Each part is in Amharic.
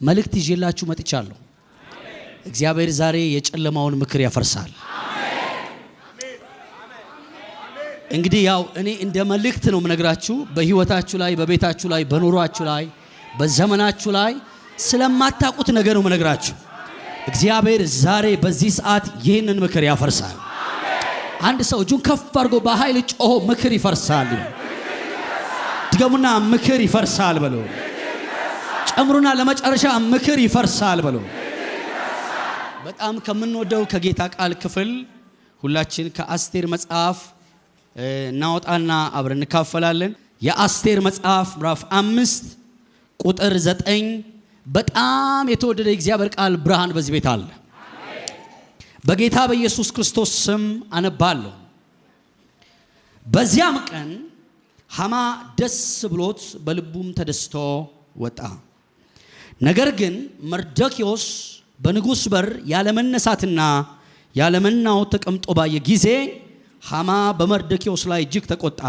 መልእክት ይዤላችሁ መጥቻለሁ። እግዚአብሔር ዛሬ የጨለማውን ምክር ያፈርሳል። እንግዲህ ያው እኔ እንደ መልእክት ነው የምነግራችሁ። በህይወታችሁ ላይ፣ በቤታችሁ ላይ፣ በኑሯችሁ ላይ፣ በዘመናችሁ ላይ ስለማታውቁት ነገር ነው የምነግራችሁ። እግዚአብሔር ዛሬ በዚህ ሰዓት ይህንን ምክር ያፈርሳል። አንድ ሰው እጁን ከፍ አድርጎ በኃይል ጮሆ ምክር ይፈርሳል። ድገሙና ምክር ይፈርሳል በሉ። ጨምሩና ለመጨረሻ ምክር ይፈርሳል በሉ። በጣም ከምንወደው ከጌታ ቃል ክፍል ሁላችን ከአስቴር መጽሐፍ እናወጣና አብረን እንካፈላለን። የአስቴር መጽሐፍ ምዕራፍ 5 ቁጥር 9 በጣም የተወደደ የእግዚአብሔር ቃል ብርሃን በዚህ ቤት አለ። በጌታ በኢየሱስ ክርስቶስ ስም አነባለሁ። በዚያም ቀን ሐማ ደስ ብሎት በልቡም ተደስቶ ወጣ። ነገር ግን መርዶክዮስ በንጉሥ በር ያለመነሳትና ያለመናወጥ ተቀምጦ ባየ ጊዜ ሐማ በመርዶክዮስ ላይ እጅግ ተቆጣ።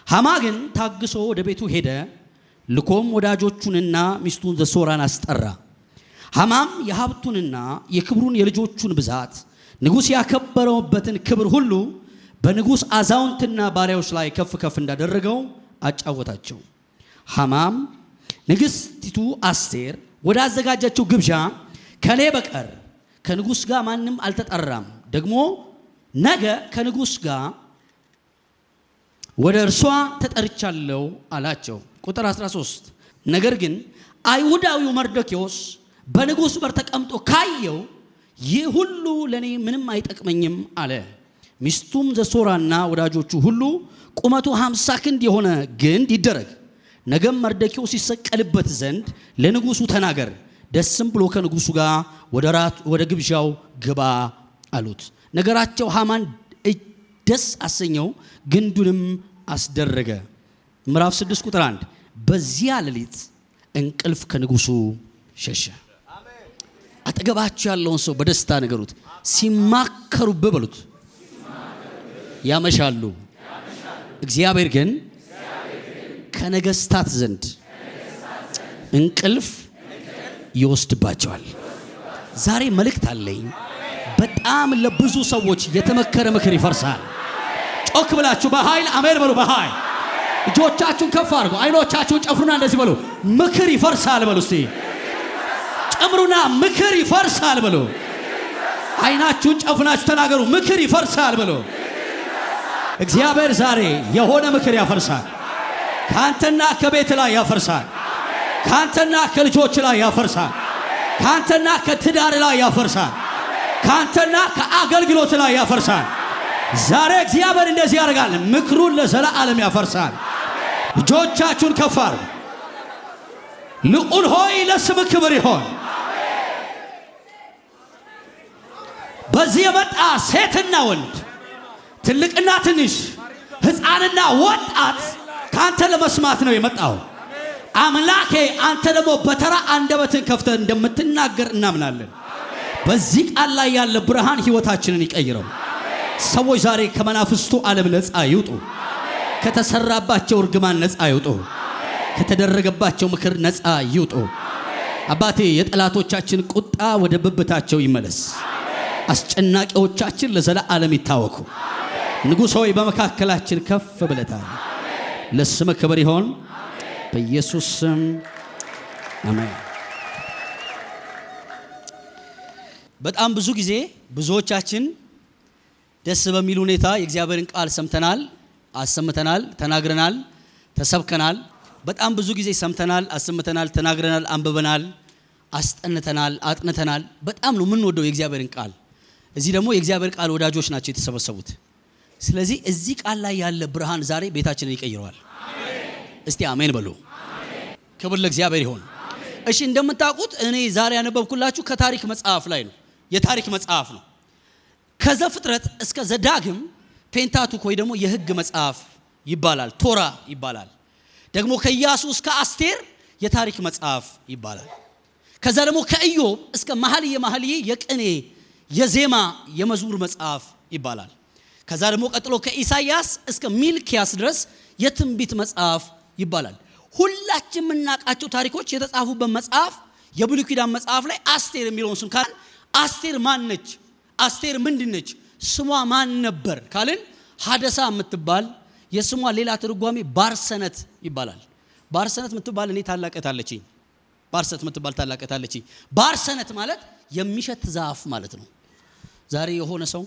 ሐማ ግን ታግሶ ወደ ቤቱ ሄደ። ልኮም ወዳጆቹንና ሚስቱን ዘሶራን አስጠራ። ሐማም የሀብቱንና የክብሩን የልጆቹን ብዛት ንጉሥ ያከበረውበትን ክብር ሁሉ በንጉሥ አዛውንትና ባሪያዎች ላይ ከፍ ከፍ እንዳደረገው አጫወታቸው። ሐማም ንግሥቲቱ አስቴር ወደ አዘጋጀችው ግብዣ ከኔ በቀር ከንጉሥ ጋር ማንም አልተጠራም፣ ደግሞ ነገ ከንጉሥ ጋር ወደ እርሷ ተጠርቻለሁ አላቸው። ቁጥር 13 ነገር ግን አይሁዳዊው መርዶክዮስ በንጉሥ በር ተቀምጦ ካየው ይህ ሁሉ ለኔ ምንም አይጠቅመኝም አለ። ሚስቱም ዘሶራና ወዳጆቹ ሁሉ ቁመቱ 50 ክንድ የሆነ ግንድ ይደረግ፣ ነገም መርዶክዮስ ይሰቀልበት ዘንድ ለንጉሡ ተናገር፣ ደስም ብሎ ከንጉሡ ጋር ወደ ግብዣው ግባ አሉት። ነገራቸው ሐማን ደስ አሰኘው፣ ግንዱንም አስደረገ። ምዕራፍ 6 ቁጥር 1 በዚያ ሌሊት እንቅልፍ ከንጉሡ ሸሸ። አጠገባችሁ ያለውን ሰው በደስታ ነገሩት። ሲማከሩብህ በሉት ያመሻሉ፣ እግዚአብሔር ግን ከነገስታት ዘንድ እንቅልፍ ይወስድባቸዋል። ዛሬ መልእክት አለኝ። በጣም ለብዙ ሰዎች የተመከረ ምክር ይፈርሳል። ጮክ ብላችሁ በኃይል አሜን በሉ። በኃይል እጆቻችሁን ከፍ አድርጉ። አይኖቻችሁን ጨፍኑና እንደዚህ በሉ፣ ምክር ይፈርሳል በሉ። እስቲ ጨምሩና ምክር ይፈርሳል በሉ። አይናችሁን ጨፍናችሁ ተናገሩ፣ ምክር ይፈርሳል በሉ። እግዚአብሔር ዛሬ የሆነ ምክር ያፈርሳል። ካንተና ከቤት ላይ ያፈርሳል። ካንተና ከልጆች ላይ ያፈርሳል። ካንተና ከትዳር ላይ ያፈርሳል። ካንተና ከአገልግሎት ላይ ያፈርሳል። ዛሬ እግዚአብሔር እንደዚህ ያደርጋል። ምክሩን ለዘላለም ያፈርሳል። እጆቻችሁን ከፍ አድርጉ። ልዑል ሆይ ለስምህ ክብር ይሆን። በዚህ የመጣ ሴትና ወንድ፣ ትልቅና ትንሽ፣ ሕፃንና ወጣት ካንተ ለመስማት ነው የመጣው። አምላኬ አንተ ደግሞ በተራ አንደበትን ከፍተህ እንደምትናገር እናምናለን። በዚህ ቃል ላይ ያለ ብርሃን ሕይወታችንን ይቀይረው። ሰዎች ዛሬ ከመናፍስቱ ዓለም ነፃ ይውጡ። ከተሰራባቸው እርግማን ነፃ ይውጡ። ከተደረገባቸው ምክር ነፃ ይውጡ። አባቴ የጠላቶቻችን ቁጣ ወደ ብብታቸው ይመለስ። አስጨናቂዎቻችን ለዘላለም ይታወኩ። ንጉሥ ሆይ በመካከላችን ከፍ ብለታል። ለስምህ ክብር ይሆን በኢየሱስ ስም አሜን። በጣም ብዙ ጊዜ ብዙዎቻችን ደስ በሚል ሁኔታ የእግዚአብሔርን ቃል ሰምተናል፣ አሰምተናል፣ ተናግረናል፣ ተሰብከናል። በጣም ብዙ ጊዜ ሰምተናል፣ አሰምተናል፣ ተናግረናል፣ አንብበናል፣ አስጠንተናል፣ አጥንተናል። በጣም ነው የምንወደው የእግዚአብሔርን ቃል። እዚህ ደግሞ የእግዚአብሔር ቃል ወዳጆች ናቸው የተሰበሰቡት። ስለዚህ እዚህ ቃል ላይ ያለ ብርሃን ዛሬ ቤታችንን ይቀይረዋል። እስቲ አሜን በሉ። ክብር ለእግዚአብሔር ይሁን። እሺ እንደምታውቁት እኔ ዛሬ ያነበብኩላችሁ ከታሪክ መጽሐፍ ላይ ነው። የታሪክ መጽሐፍ ነው። ከዘፍጥረት እስከ ዘዳግም ፔንታቱክ ወይ ደግሞ የሕግ መጽሐፍ ይባላል፣ ቶራ ይባላል። ደግሞ ከኢያሱ እስከ አስቴር የታሪክ መጽሐፍ ይባላል። ከዛ ደግሞ ከኢዮብ እስከ መኃልየ የቅኔ የዜማ የመዝሙር መጽሐፍ ይባላል። ከዛ ደግሞ ቀጥሎ ከኢሳይያስ እስከ ሚልኪያስ ድረስ የትንቢት መጽሐፍ ይባላል። ሁላችን የምናውቃቸው ታሪኮች የተጻፉበት መጽሐፍ የብሉይ ኪዳን መጽሐፍ ላይ አስቴር የሚለውን ስም ካልን አስቴር ማን ነች? አስቴር ምንድነች? ስሟ ማን ነበር ካልን ሀደሳ የምትባል የስሟ ሌላ ትርጓሜ ባርሰነት ይባላል። ባርሰነት የምትባል እኔ ታላቀት አለችኝ። ባርሰነት የምትባል ታላቀት አለችኝ። ባርሰነት ማለት የሚሸት ዛፍ ማለት ነው። ዛሬ የሆነ ሰው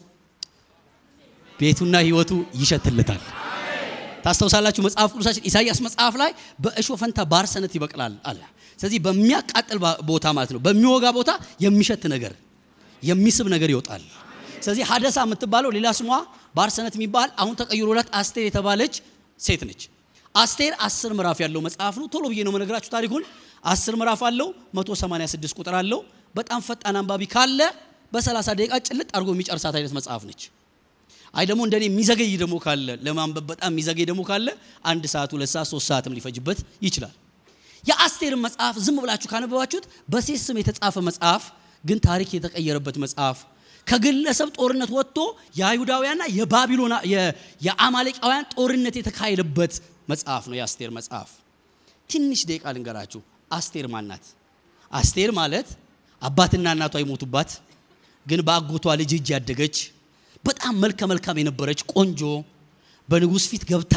ቤቱና ህይወቱ ይሸትለታል። ታስተውሳላችሁ መጽሐፍ ቅዱሳችን ኢሳይያስ መጽሐፍ ላይ በእሾህ ፈንታ ባርሰነት ይበቅላል አለ። ስለዚህ በሚያቃጥል ቦታ ማለት ነው፣ በሚወጋ ቦታ የሚሸት ነገር የሚስብ ነገር ይወጣል። ስለዚህ ሀደሳ የምትባለው ሌላ ስሟ ባርሰነት የሚባል አሁን ተቀይሮላት አስቴር የተባለች ሴት ነች። አስቴር 10 ምዕራፍ ያለው መጽሐፍ ነው። ቶሎ ብዬ ነው መነግራችሁ ታሪኩን። 10 ምዕራፍ አለው፣ 186 ቁጥር አለው። በጣም ፈጣን አንባቢ ካለ በ30 ደቂቃ ጭልጥ አድርጎ የሚጨርሳት አይነት መጽሐፍ ነች። አይ ደግሞ እንደኔ የሚዘገይ ደግሞ ካለ ለማንበብ በጣም የሚዘገይ ደግሞ ካለ 1 ሰዓት 2 ሰዓት 3 ሰዓትም ሊፈጅበት ይችላል። የአስቴር መጽሐፍ ዝም ብላችሁ ካነበባችሁት በሴት ስም የተጻፈ መጽሐፍ ግን ታሪክ የተቀየረበት መጽሐፍ፣ ከግለሰብ ጦርነት ወጥቶ የአይሁዳውያንና የባቢሎና የአማሌቃውያን ጦርነት የተካሄደበት መጽሐፍ ነው የአስቴር መጽሐፍ። ትንሽ ደቂቃ ልንገራችሁ። አስቴር ማናት? አስቴር ማለት አባትና እናቷ ይሞቱባት ግን በአጎቷ ልጅ እጅ ያደገች በጣም መልከ መልካም የነበረች ቆንጆ በንጉስ ፊት ገብታ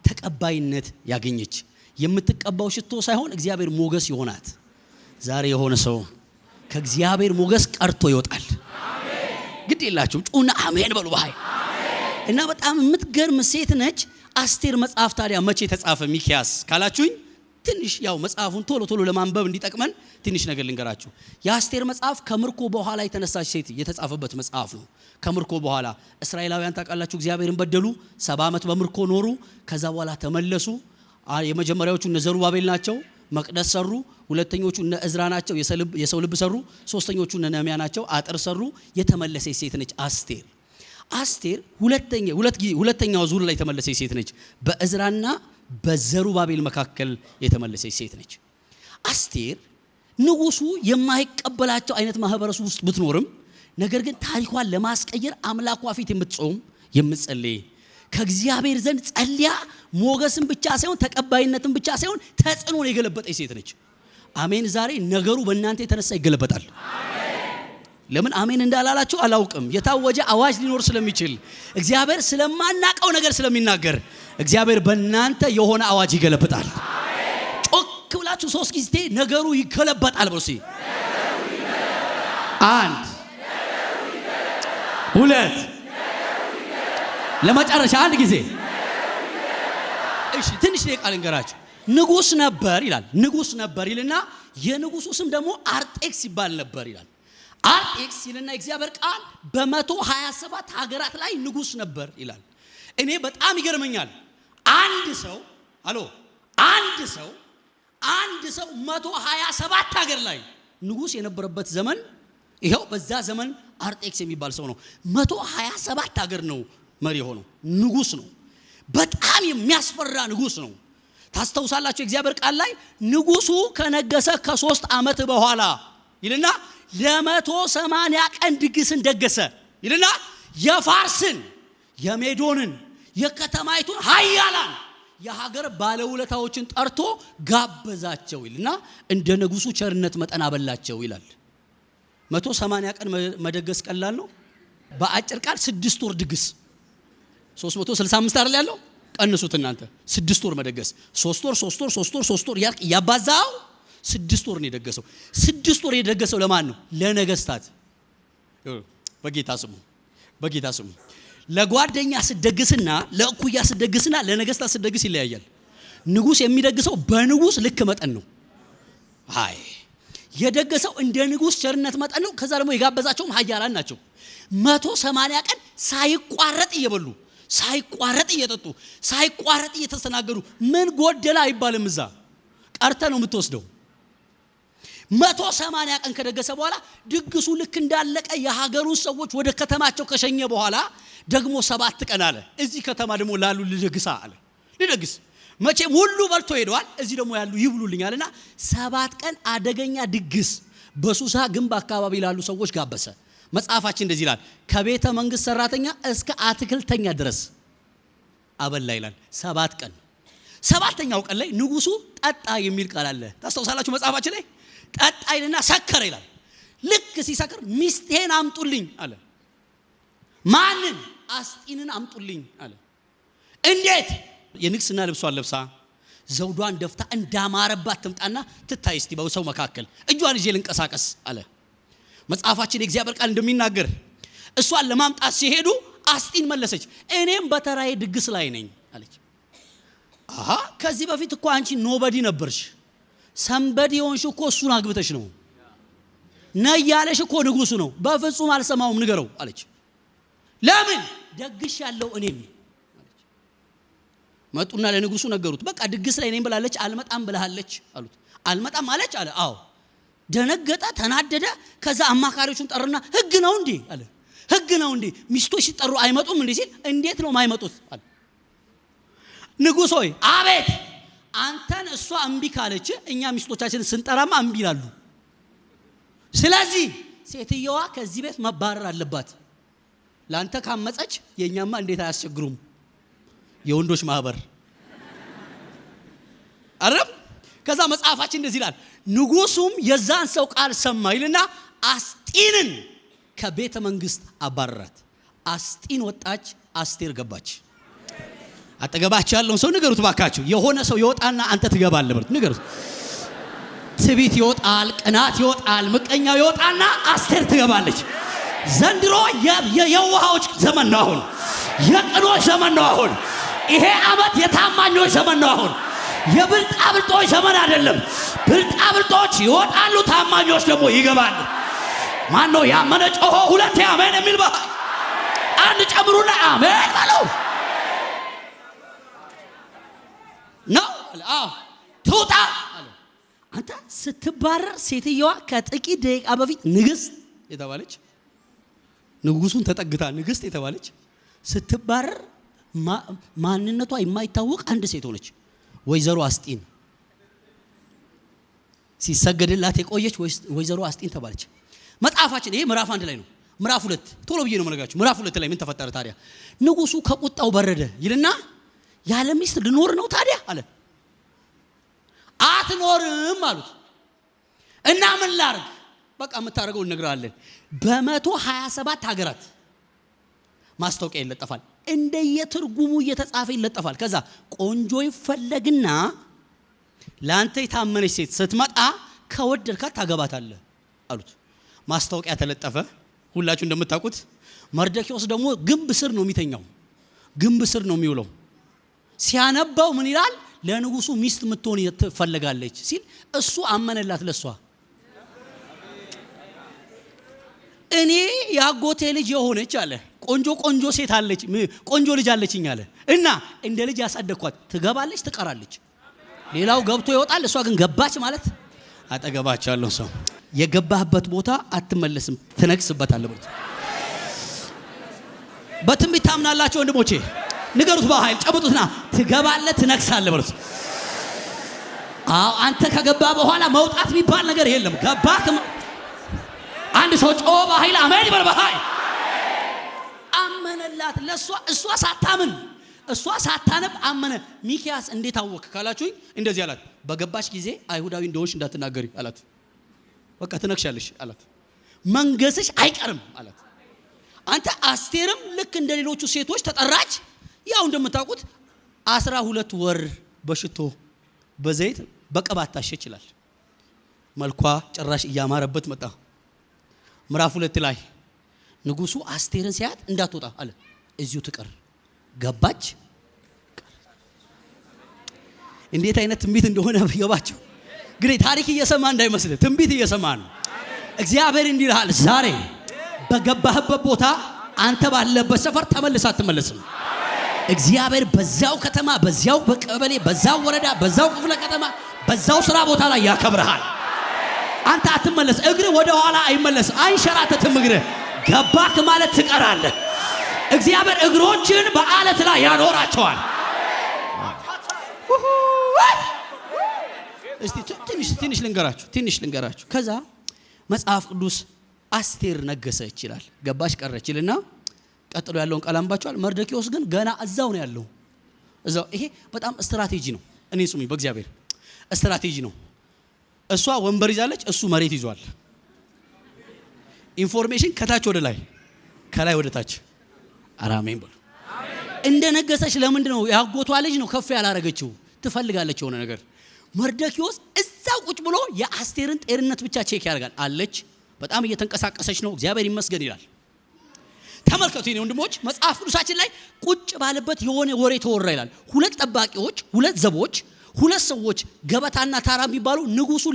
ተቀባይነት ያገኘች የምትቀባው ሽቶ ሳይሆን እግዚአብሔር ሞገስ ይሆናት። ዛሬ የሆነ ሰው ከእግዚአብሔር ሞገስ ቀርቶ ይወጣል። አሜን። ግድ የላችሁም ጩና አሜን በሉ በኃይል። እና በጣም የምትገርም ሴት ነች። አስቴር መጽሐፍ ታዲያ መቼ ተጻፈ ሚክያስ ካላችሁኝ ትንሽ ያው መጽሐፉን ቶሎ ለማንበብ እንዲጠቅመን ትንሽ ነገር ልንገራችሁ። የአስቴር መጽሐፍ ከምርኮ በኋላ የተነሳች ሴት የተጻፈበት መጽሐፍ ነው። ከምርኮ በኋላ እስራኤላውያን ታውቃላችሁ እግዚአብሔርን በደሉ፣ 70 ዓመት በምርኮ ኖሩ። ከዛ በኋላ ተመለሱ። የመጀመሪያዎቹ እነ ዘሩባቤል ናቸው፣ መቅደስ ሰሩ። ሁለተኞቹ እነ እዝራ ናቸው፣ የሰው ልብ ሰሩ። ሶስተኞቹ እነ ነህምያ ናቸው፣ አጥር ሰሩ። የተመለሰች ሴት ነች አስቴር። አስቴር ሁለተኛው ዙር ላይ የተመለሰች ሴት ነች። በእዝራና በዘሩባቤል መካከል የተመለሰች ሴት ነች። አስቴር ንጉሱ የማይቀበላቸው አይነት ማህበረሰብ ውስጥ ብትኖርም ነገር ግን ታሪኳን ለማስቀየር አምላኳ ፊት የምትጾም የምትጸልይ ከእግዚአብሔር ዘንድ ጸልያ ሞገስን ብቻ ሳይሆን ተቀባይነትን ብቻ ሳይሆን ተጽዕኖን የገለበጠች ሴት ነች። አሜን። ዛሬ ነገሩ በእናንተ የተነሳ ይገለበጣል። ለምን አሜን እንዳላላችሁ አላውቅም። የታወጀ አዋጅ ሊኖር ስለሚችል እግዚአብሔር ስለማናቀው ነገር ስለሚናገር እግዚአብሔር በእናንተ የሆነ አዋጅ ይገለበጣል። ጮክ ብላችሁ 3 ጊዜ ነገሩ ይገለበጣል በሉ። 1 2 ለመጨረሻ 1 ጊዜ። እሺ ትንሽ ደቂቃ ልንገራችሁ። ንጉስ ነበር ይላል። ንጉስ ነበር ይልና የንጉሱ ስም ደግሞ አርጤክስ ይባል ነበር ይላል። አርጤክስ ይልና እግዚአብሔር ቃል በ127 ሀገራት ላይ ንጉስ ነበር ይላል። እኔ በጣም ይገርመኛል። አንድ ሰው 127 ሀገር ላይ ንጉስ የነበረበት ዘመን ይሄው በዛ ዘመን አርጤክስ የሚባል ሰው ነው 127 ሀገር ነው መሪ ሆነው ንጉስ ነው። በጣም የሚያስፈራ ንጉስ ነው። ታስተውሳላችሁ እግዚአብሔር ቃል ላይ ንጉሱ ከነገሰ ከ3 ዓመት በኋላ ይልና ለ180 ቀን ድግስን ደገሰ ይልና የፋርስን የሜዶንን የከተማይቱን ኃያላን የሀገር ባለውለታዎችን ጠርቶ ጋበዛቸው ይልና እንደ ንጉሱ ቸርነት መጠን አበላቸው ይላል። 180 ቀን መደገስ ቀላል ነው። በአጭር ቃል 6 ወር ድግስ 365 አይደል ያለው? ቀንሱት እናንተ 6 ወር መደገስ 3 ወር ያባዛው 6 ወር ነው የደገሰው። 6 ወር የደገሰው ለማን ነው? ለነገስታት። በጌታ ስሙ ለጓደኛ ስደግስና ለእኩያ ስደግስና ለነገስታት ስደግስ ይለያያል። ንጉስ የሚደግሰው በንጉስ ልክ መጠን ነው። አይ የደገሰው እንደ ንጉስ ቸርነት መጠን ነው። ከዛ ደግሞ የጋበዛቸውም ኃያላን ናቸው። 180 ቀን ሳይቋረጥ እየበሉ ሳይቋረጥ እየጠጡ ሳይቋረጥ እየተስተናገዱ ምን ጎደላ አይባልም። እዛ ቀርተ ነው የምትወስደው። 180 ቀን ከደገሰ በኋላ ድግሱ ልክ እንዳለቀ የሀገሩ ሰዎች ወደ ከተማቸው ከሸኘ በኋላ ደግሞ 7 ቀን አለ እዚህ ከተማ ደግሞ ላሉ ልደግስ መቼም ሁሉ በልቶ ሄደዋል። እዚህ ደግሞ ያሉ ይብሉልኛልና 7 ቀን አደገኛ ድግስ በሱሳ ግንብ አካባቢ ላሉ ሰዎች ጋበሰ። መጽሐፋችን እንደዚህ ይላል፣ ከቤተ መንግስት ሰራተኛ እስከ አትክልተኛ ድረስ አበላ ይላል። 7 ቀን 7ኛው ቀን ላይ ንጉሱ ጠጣ የሚል ቃል አለ። ታስተውሳላችሁ መጽሐፋችን ላይ ጠጣ ይልና ሰከረ ይላል። ልክ ሲሰክር ሚስቴን አምጡልኝ አለ። ማንን? አስጢንን አምጡልኝ አለ። እንዴት? የንግስና ልብሷን ለብሳ ዘውዷን ደፍታ እንዳማረባት ትምጣና ትታይ እስቲ በሰው መካከል እጇን ይዤ ልንቀሳቀስ አለ። መጽሐፋችን የእግዚአብሔር ቃል እንደሚናገር እሷን ለማምጣት ሲሄዱ አስጢን መለሰች፣ እኔም በተራዬ ድግስ ላይ ነኝ አለች። አሃ ከዚህ በፊት እኮ አንቺ ኖበዲ ነበርሽ፣ ሰንበዲ ሆንሽ እኮ እሱን አግብተሽ ነው ነይ ያለሽ እኮ ንጉሱ ነው። በፍጹም አልሰማውም ንገረው አለች። ለምን? ደግሽ ያለው እኔም አለች። መጡና ለንጉሱ ነገሩት። በቃ ድግስ ላይ ነኝ ብላለች፣ አልመጣም ብለሃለች አሉት። አልመጣም አለች አለ። አዎ ደነገጠ፣ ተናደደ። ከዛ አማካሪዎቹን ጠርና ህግ ነው እንዴ አለ። ህግ ነው እንዴ ሚስቶች ሲጠሩ አይመጡም እንዴ ሲል፣ እንዴት ነው ማይመጡት አለ። ንጉሥ ሆይ አቤት። አንተን እሷ እምቢ ካለች እኛ ሚስቶቻችንን ስንጠራማ እምቢ ይላሉ። ስለዚህ ሴትየዋ ከዚህ ቤት መባረር አለባት። ላንተ ካመፀች የኛማ እንዴት አያስቸግሩም የወንዶች ማህበር አረም። ከዛ መጽሐፋችን እንደዚህ ይላል፣ ንጉሱም የዛን ሰው ቃል ሰማ ይልና አስጢንን ከቤተ መንግስት አባረራት። አስጢን ወጣች፣ አስቴር ገባች። አጠገባችሁ ያለውን ሰው ንገሩት ባካችሁ። የሆነ ሰው ይወጣና አንተ ትገባለህ ብሩት ንገሩት። ትዕቢት ይወጣል፣ ቅናት ይወጣል፣ ምቀኛው ይወጣና አስቴር ትገባለች። ዘንድሮ የዋሃዎች ዘመን ነው አሁን። የቅኖች ዘመን ነው አሁን። ይሄ አመት የታማኞች ዘመን ነው አሁን። የብልጣብልጦች ዘመን አይደለም። ብልጣብልጦች ይወጣሉ፣ ታማኞች ደግሞ ይገባሉ። ማን ነው ያመነ? ጮሆ ሁለት አሜን የሚል ባህ አንድ ጨምሩና አሜን በለው ነው። አዎ ትውጣ አለ። አንተ ስትባረር ሴትየዋ ከጥቂት ደቂቃ በፊት ንግስት የተባለች ንጉሱን ተጠግታ ንግስት የተባለች ስትባረር ማንነቷ የማይታወቅ አንድ ሴት ሆነች። ወይዘሮ አስጢን ሲሰገድላት የቆየች ወይዘሮ አስጢን ተባለች። መጽሐፋችን ይሄ ምዕራፍ 1 ላይ ነው። ምዕራፍ 2 ቶሎ ብዬ ነው መነግራችሁ። ምዕራፍ 2 ላይ ምን ተፈጠረ ታዲያ? ንጉሱ ከቁጣው በረደ ይልና ያለ ሚስት ልኖር ነው ታዲያ አለ። አትኖርም አሉት። እና ምን ላርግ? በቃ የምታደርገው እንነግራለን። በ127 ሀገራት ማስታወቂያ ይለጠፋል፣ እንደየትርጉሙ እየተጻፈ ይለጠፋል። ከዛ ቆንጆ ይፈለግና ላንተ የታመነች ሴት ስትመጣ ከወደድካት ታገባታለህ አሉት። ማስታወቂያ ተለጠፈ። ሁላችሁ እንደምታውቁት መርደኪዮስ ደግሞ ግንብ ስር ነው የሚተኛው፣ ግንብ ስር ነው የሚውለው። ሲያነባው ምን ይላል? ለንጉሱ ሚስት የምትሆን ትፈልጋለች ሲል እሱ አመነላት። ለሷ እኔ ያጎቴ ልጅ የሆነች አለ ቆንጆ ሴት አለች፣ ቆንጆ ልጅ አለችኝ አለ እና እንደ ልጅ ያሳደግኳት ትገባለች፣ ትቀራለች። ሌላው ገብቶ ይወጣል፣ እሷ ግን ገባች ማለት። አጠገባችሁ ያለው ሰው የገባህበት ቦታ አትመለስም፣ ትነግስበታለህ ብሩት። በትንቢት ታምናላችሁ ወንድሞቼ? ንገሩት በኃይል ጨብጡትና ትገባለህ፣ ትነግሳለህ ብሩት። አዎ አንተ ከገባ በኋላ መውጣት የሚባል ነገር የለም። ገባህ። አንድ ሰው ጮህ በኃይል አሜን ይበል። በኃይል አመነላት ለሷ። እሷ ሳታነብ አመነ። ሚኪያስ እንዴት አወቅ ካላችሁኝ እንደዚህ አላት፣ በገባሽ ጊዜ አይሁዳዊ እንደሆንሽ እንዳትናገሪ አላት። በቃ ትነክሻለሽ አላት። መንገስሽ አይቀርም አላት። አንተ አስቴርም ልክ እንደ ሌሎቹ ሴቶች ተጠራች። ያው እንደምታውቁት 12 ወር በሽቶ በዘይት በቅባት ታሸች ይላል። መልኳ ጭራሽ እያማረበት መጣ። ምዕራፍ 2 ላይ ንጉሱ አስቴርን ሲያት እንዳትወጣ አለ፣ እዚሁ ትቀር። ገባች። እንዴት አይነት ትንቢት እንደሆነ ይገባቸው። ግን ታሪክ እየሰማ እንዳይመስል ትንቢት እየሰማ ነው። እግዚአብሔር እንዲህ ይልሃል፣ ዛሬ በገባህበት ቦታ አንተ ባለበት ሰፈር ተመልሰህ አትመለስም። እግዚአብሔር በዛው ከተማ፣ በዛው በቀበሌ፣ በዛው ወረዳ፣ በዛው ክፍለ ከተማ፣ በዛው ስራ ቦታ ላይ ያከብርሃል። አንተ አትመለስ። እግር ወደ ኋላ አይመለስ፣ አይንሸራተትም። እግር ገባክ ማለት ትቀራለህ። እግዚአብሔር እግሮችን በአለት ላይ ያኖራቸዋል። እስቲ ትንሽ ልንገራችሁ። ከዛ መጽሐፍ ቅዱስ አስቴር ነገሰች ይላል። ገባች ቀረች ይልና ቀጥሎ ያለውን ቃል አንባችኋል። መርደኪዮስ ግን ገና እዛው ነው ያለው። እዛው። ይሄ በጣም ስትራቴጂ ነው። እኔ ስሙኝ፣ በእግዚአብሔር ስትራቴጂ ነው። እሷ ወንበር ይዛለች፣ እሱ መሬት ይዟል። ኢንፎርሜሽን ከታች ወደ ላይ ከላይ ወደ ታች። አሜን በሉ። እንደነገሰች ለምንድን ነው ያጎቷ ልጅ ነው ከፍ ያላረገችው? ትፈልጋለች የሆነ ነገር። መርደኪዮስ እዛው ቁጭ ብሎ የአስቴርን ጤርነት ብቻ ቼክ ያደርጋል። አለች፣ በጣም እየተንቀሳቀሰች ነው፣ እግዚአብሔር ይመስገን ይላል። ተመልከቱ የኔ ወንድሞች፣ መጽሐፍ ቅዱሳችን ላይ ቁጭ ባለበት የሆነ ወሬ ተወራ ይላል። ሁለት ጠባቂዎች፣ ሁለት ዘቦች፣ ሁለት ሰዎች ገበታና ታራ የሚባሉ ንጉሱን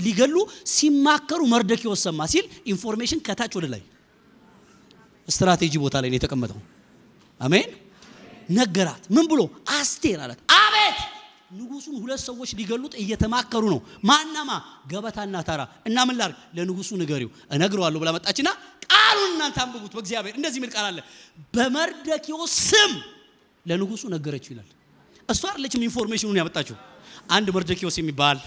ሊገሉ ሲማከሩ መርደኪዮስ ሰማ ሲል ኢንፎርሜሽን ከታች ወደ ላይ ስትራቴጂ ቦታ ላይ ነው የተቀመጠው። አሜን። ነገራት። ምን ብሎ? አስቴር አላት። አቤት፣ ንጉሱን ሁለት ሰዎች ሊገሉት እየተማከሩ ነው። ማናማ? ገበታና ታራ። እና ምን ላድርግ? ለንጉሱ ንገሪው። እነግረዋለሁ ብላ መጣችና ቃሉን እናንተ አንብቡት። በእግዚአብሔር እንደዚህ የሚል ቃል አለ። በመርደኪዮስ ስም ለንጉሱ ነገረችው ይላል። እሷ አይደለችም ኢንፎርሜሽኑን ያመጣችው። አንድ መርደኪዮስ የሚባል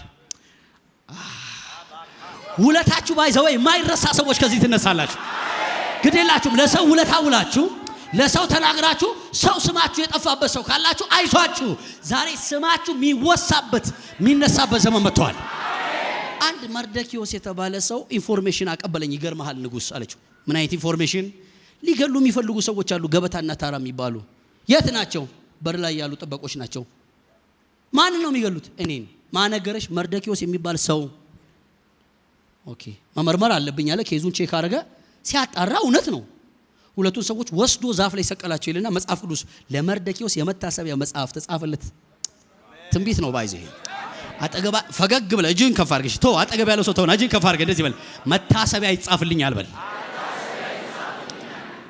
ውለታችሁ ባይዘው የማይረሳ ሰዎች ከዚህ ትነሳላችሁ። ግዴላችሁም ለሰው ውለታ ውላችሁ ለሰው ተናግራችሁ ሰው ስማችሁ የጠፋበት ሰው ካላችሁ አይዟችሁ፣ ዛሬ ስማችሁ የሚወሳበት የሚነሳበት ዘመን መጥቷል። አንድ መርደኪዮስ የተባለ ሰው ኢንፎርሜሽን አቀበለኝ። ይገርምሃል ንጉስ አለችው። ምን አይነት ኢንፎርሜሽን? ሊገሉ የሚፈልጉ ሰዎች አሉ፣ ገበታና ታራ የሚባሉ። የት ናቸው? በር ላይ ያሉ ጥበቆች ናቸው። ማን ነው የሚገሉት? እኔን። ማነገረሽ? መርደኪዮስ የሚባል ሰው። ኦኬ፣ መመርመር አለብኝ አለ። ኬዙን ቼክ አረገ። ሲያጣራ እውነት ነው። ሁለቱን ሰዎች ወስዶ ዛፍ ላይ ሰቀላቸው ይልና መጽሐፍ ቅዱስ ለመርደኪዮስ የመታሰቢያ መጽሐፍ ተጻፈለት። ትንቢት ነው ባይዘ። አጠገባ ፈገግ ብለ እጅን ከፍ አድርገሽ ተው። አጠገብ ያለው ሰው ተውና እጅን ከፍ አድርገ እንደዚህ በል፣ መታሰቢያ ይጻፍልኛል በል።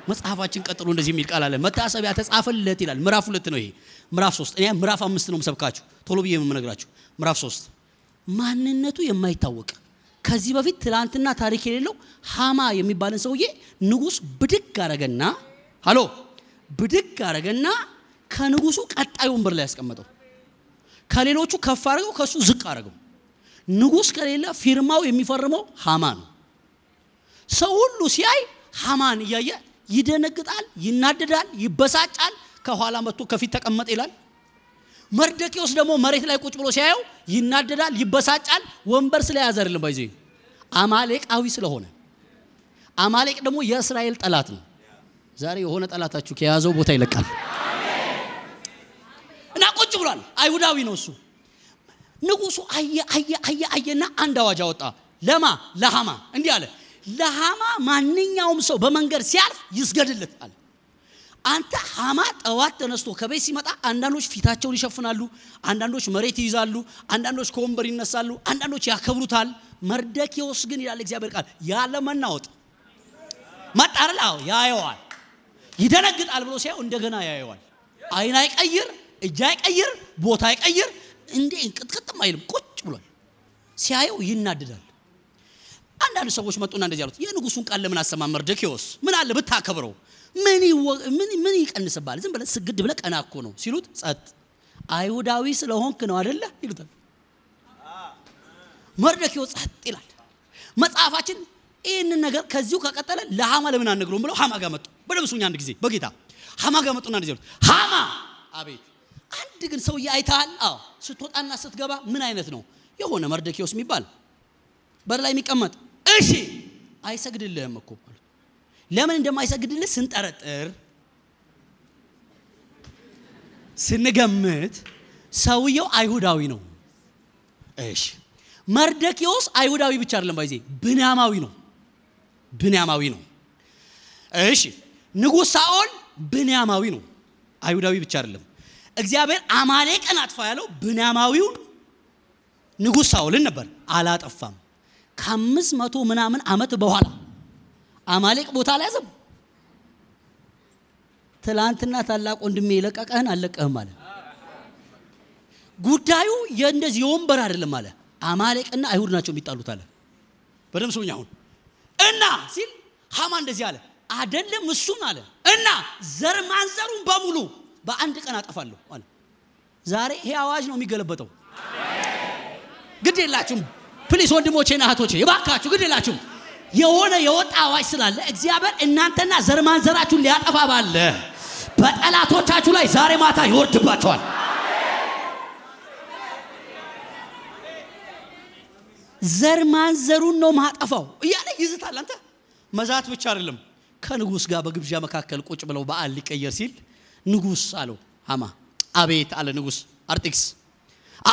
መጽሐፋችን ቀጥሎ እንደዚህ የሚል ቃል አለ። መታሰቢያ ተጻፈለት ይላል። ምዕራፍ 2 ነው ይሄ። ምዕራፍ 3 እኔ ምዕራፍ 5 ነው የምሰብካችሁ፣ ቶሎ ብዬ የምነግራችሁ። ምዕራፍ 3 ማንነቱ የማይታወቅ ከዚህ በፊት ትላንትና ታሪክ የሌለው ሃማ የሚባልን ሰውዬ ንጉስ ብድግ አረገና ከንጉሱ ቀጣይ ወንበር ላይ ያስቀመጠው። ከሌሎቹ ከፍ አረገው፣ ከሱ ዝቅ አረገው። ንጉስ ከሌለ ፊርማው የሚፈርመው ሃማ ነው። ሰው ሁሉ ሲያይ ሃማን እያየ ይደነግጣል፣ ይናደዳል፣ ይበሳጫል። ከኋላ መጥቶ ከፊት ተቀመጠ ይላል። መርደኪዮስ ደግሞ መሬት ላይ ቁጭ ብሎ ሲያየው ይናደዳል፣ ይበሳጫል። ወንበር ስለያዘ አይደለም ባይዘ፣ አማሌቃዊ ስለሆነ። አማሌቅ ደግሞ የእስራኤል ጠላት ነው። ዛሬ የሆነ ጠላታችሁ ከያዘው ቦታ ይለቃል። እና ቁጭ ብሏል። አይሁዳዊ ነው እሱ። ንጉሱ አየና አንድ አዋጅ አወጣ። ለሃማ እንዲህ አለ፣ ለሃማ ማንኛውም ሰው በመንገድ ሲያልፍ ይስገድለት አለ። አንተ ሃማ ጠዋት ተነስቶ ከቤት ሲመጣ አንዳንዶች ፊታቸውን ይሸፍናሉ፣ አንዳንዶች መሬት ይይዛሉ፣ አንዳንዶች ከወንበር ይነሳሉ፣ አንዳንዶች ያከብሩታል። መርደኪዮስ ግን ይላል እግዚአብሔር ቃል ያለ መናወጥ መጣረል ያየዋል። ይደነግጣል ብሎ ሲያየው እንደገና ያየዋል። አይን አይቀይር፣ እጅ አይቀይር፣ ቦታ አይቀይር፣ እንዴ እንቅጥቅጥም አይልም። ቁጭ ብሏል። ሲያየው ይናደዳል። አንዳንድ ሰዎች መጡና እንደዚህ አሉት፣ የንጉሱን ቃል ለምን አሰማ መርደኪዮስ? ምን አለ ብታከብረው? ምን ይቀንስባል? ዝም ብለህ ስግድ ብለህ ቀና እኮ ነው ሲሉት፣ ጸጥ። አይሁዳዊ ስለሆንክ ነው አይደለ ይሉታል። መርደኪዮስ ጸጥ ይላል። መጽሐፋችን ይህንን ነገር ከዚሁ ከቀጠለ ለሃማ ለምን አንነግረውም ብለው ሃማ ጋር መጡ። በደምሱኛ አንድ ጊዜ በጌታ ሃማ ጋር መጡና እንደዚህ አሉት፣ ሃማ አቤት። አንድ ግን ሰውዬ አይተሃል? አዎ። ስትወጣና ስትገባ ምን አይነት ነው? የሆነ መርደኪዮስ የሚባል በር ላይ የሚቀመጥ። እሺ አይሰግድልህም እኮ። ለምን እንደማይሰግድልህ ስንጠረጥር ስንገምት ሰውየው አይሁዳዊ ነው። እሺ መርደኪዮስ አይሁዳዊ ብቻ አይደለም ባይዜ ብንያማዊ ነው። እሺ ንጉስ ሳኦል ብንያማዊ ነው፣ አይሁዳዊ ብቻ አይደለም። እግዚአብሔር አማሌቅን አጥፋ ያለው ብንያማዊውን ንጉስ ሳኦልን ነበር፣ አላጠፋም። ከ500 ምናምን ዓመት በኋላ አማሌቅ ቦታ ላይ ያዘም። ትላንትና ታላቅ ወንድሜ የለቀቀህን አለቀህም አለ። ጉዳዩ የእንደዚህ የወንበር አይደለም አለ። አማሌቅና አይሁድ ናቸው የሚጣሉት አለ። በደም ሰውኛ አሁን እና ሲል ሃማ እንደዚህ አለ፣ አይደለም እሱን አለ እና ዘር ማንዘሩን በሙሉ በአንድ ቀን አጠፋለሁ አለ። ዛሬ ይሄ አዋጅ ነው የሚገለበጠው። ግድ የላችሁም ፕሊስ ወንድሞቼና እህቶቼ ይባካችሁ፣ ግድ የላችሁም። የሆነ የወጣ አዋጅ ስላለ እግዚአብሔር እናንተና ዘር ማንዘራችሁን ሊያጠፋ ባለ በጠላቶቻችሁ ላይ ዛሬ ማታ ይወርድባቸዋል። ዘር ማንዘሩን ነው ማጠፋው እያለ ይዝታል። አንተ መዛት ብቻ አይደለም ከንጉስ ጋር በግብዣ መካከል ቁጭ ብለው በዓል ሊቀየር ሲል ንጉስ አለው ሃማ አቤት አለ ንጉስ አርጤክስ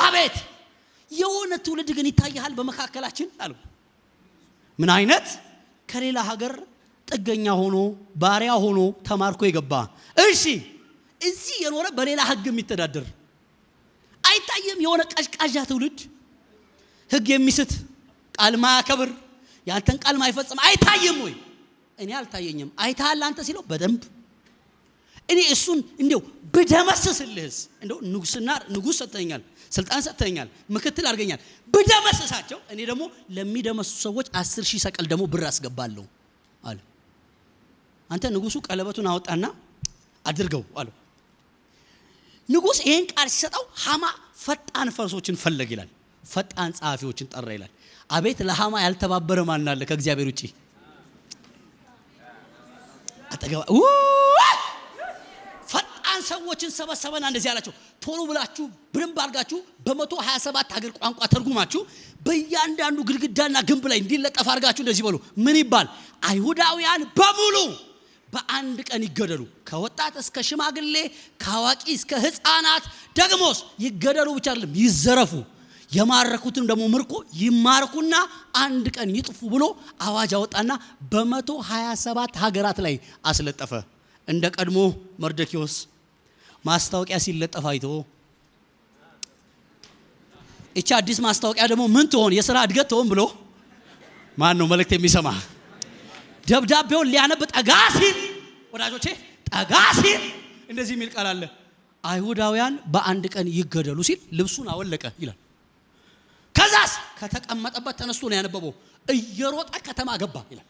አቤት የሆነ ትውልድ ግን ይታያል በመካከላችን አለው። ምን አይነት ከሌላ ሀገር ጥገኛ ሆኖ ባሪያ ሆኖ ተማርኮ የገባ እሺ እዚህ የኖረ በሌላ ህግ የሚተዳደር አይታየም? የሆነ ቀሽቃዣ ትውልድ ህግ የሚስት ቃል ማያከብር ያንተን ቃል ማይፈጽም አይታየም ወይ? እኔ አልታየኝም። አይታል አንተ ሲለው በደንብ እኔ እሱን እንደው በደመስስልህስ እንደው ንጉስ ሰጥተኛል፣ ስልጣን ሰጥተኛል፣ ምክትል አድርገኛል በደመስሳቸው እኔ ደግሞ ለሚደመሱ ሰዎች 10,000 ሰቀል ደግሞ ብር አስገባለሁ አለ። አንተ ንጉሱ ቀለበቱን አወጣና አድርገው አለው። ንጉስ ይሄን ቃል ሲሰጠው ሃማ ፈጣን ፈርሶችን ፈለግ ይላል፣ ፈጣን ጻፊዎችን ጠራ ይላል። አቤት ለሃማ ያልተባበረ ማን አለ ከእግዚአብሔር ውጪ? አጠገባ ፈጣን ሰዎችን ሰበሰበና እንደዚህ አላቸው፣ ቶሎ ብላችሁ ብርምብ አድርጋችሁ በ127 ሀገር ቋንቋ ተርጉማችሁ በእያንዳንዱ ግድግዳና ግንብ ላይ እንዲለጠፍ አድርጋችሁ እንደዚህ በሉ። ምን ይባል? አይሁዳውያን በሙሉ በአንድ ቀን ይገደሉ፣ ከወጣት እስከ ሽማግሌ ከአዋቂ እስከ ህፃናት፣ ደግሞስ ይገደሉ ብቻ አይደለም ይዘረፉ፣ የማረኩትን ደግሞ ምርኮ ይማርኩና አንድ ቀን ይጥፉ ብሎ አዋጅ አወጣና በ127 ሀገራት ላይ አስለጠፈ። እንደ ቀድሞ መርዶክዮስ ማስታወቂያ ሲለጠፍ አይቶ እቺ አዲስ ማስታወቂያ ደግሞ ምን ትሆን የሥራ እድገት ትሆን ብሎ ማን ነው መልእክት የሚሰማ? ደብዳቤውን ሊያነብ ጠጋ ሲል ወዳጆቼ ጠጋ ሲል እንደዚህ የሚል ቃል አለ። አይሁዳውያን በአንድ ቀን ይገደሉ ሲል ልብሱን አወለቀ ይላል። ከዛስ ከተቀመጠበት ተነስቶ ነው ያነበበው። እየሮጠ ከተማ ገባ ይላል።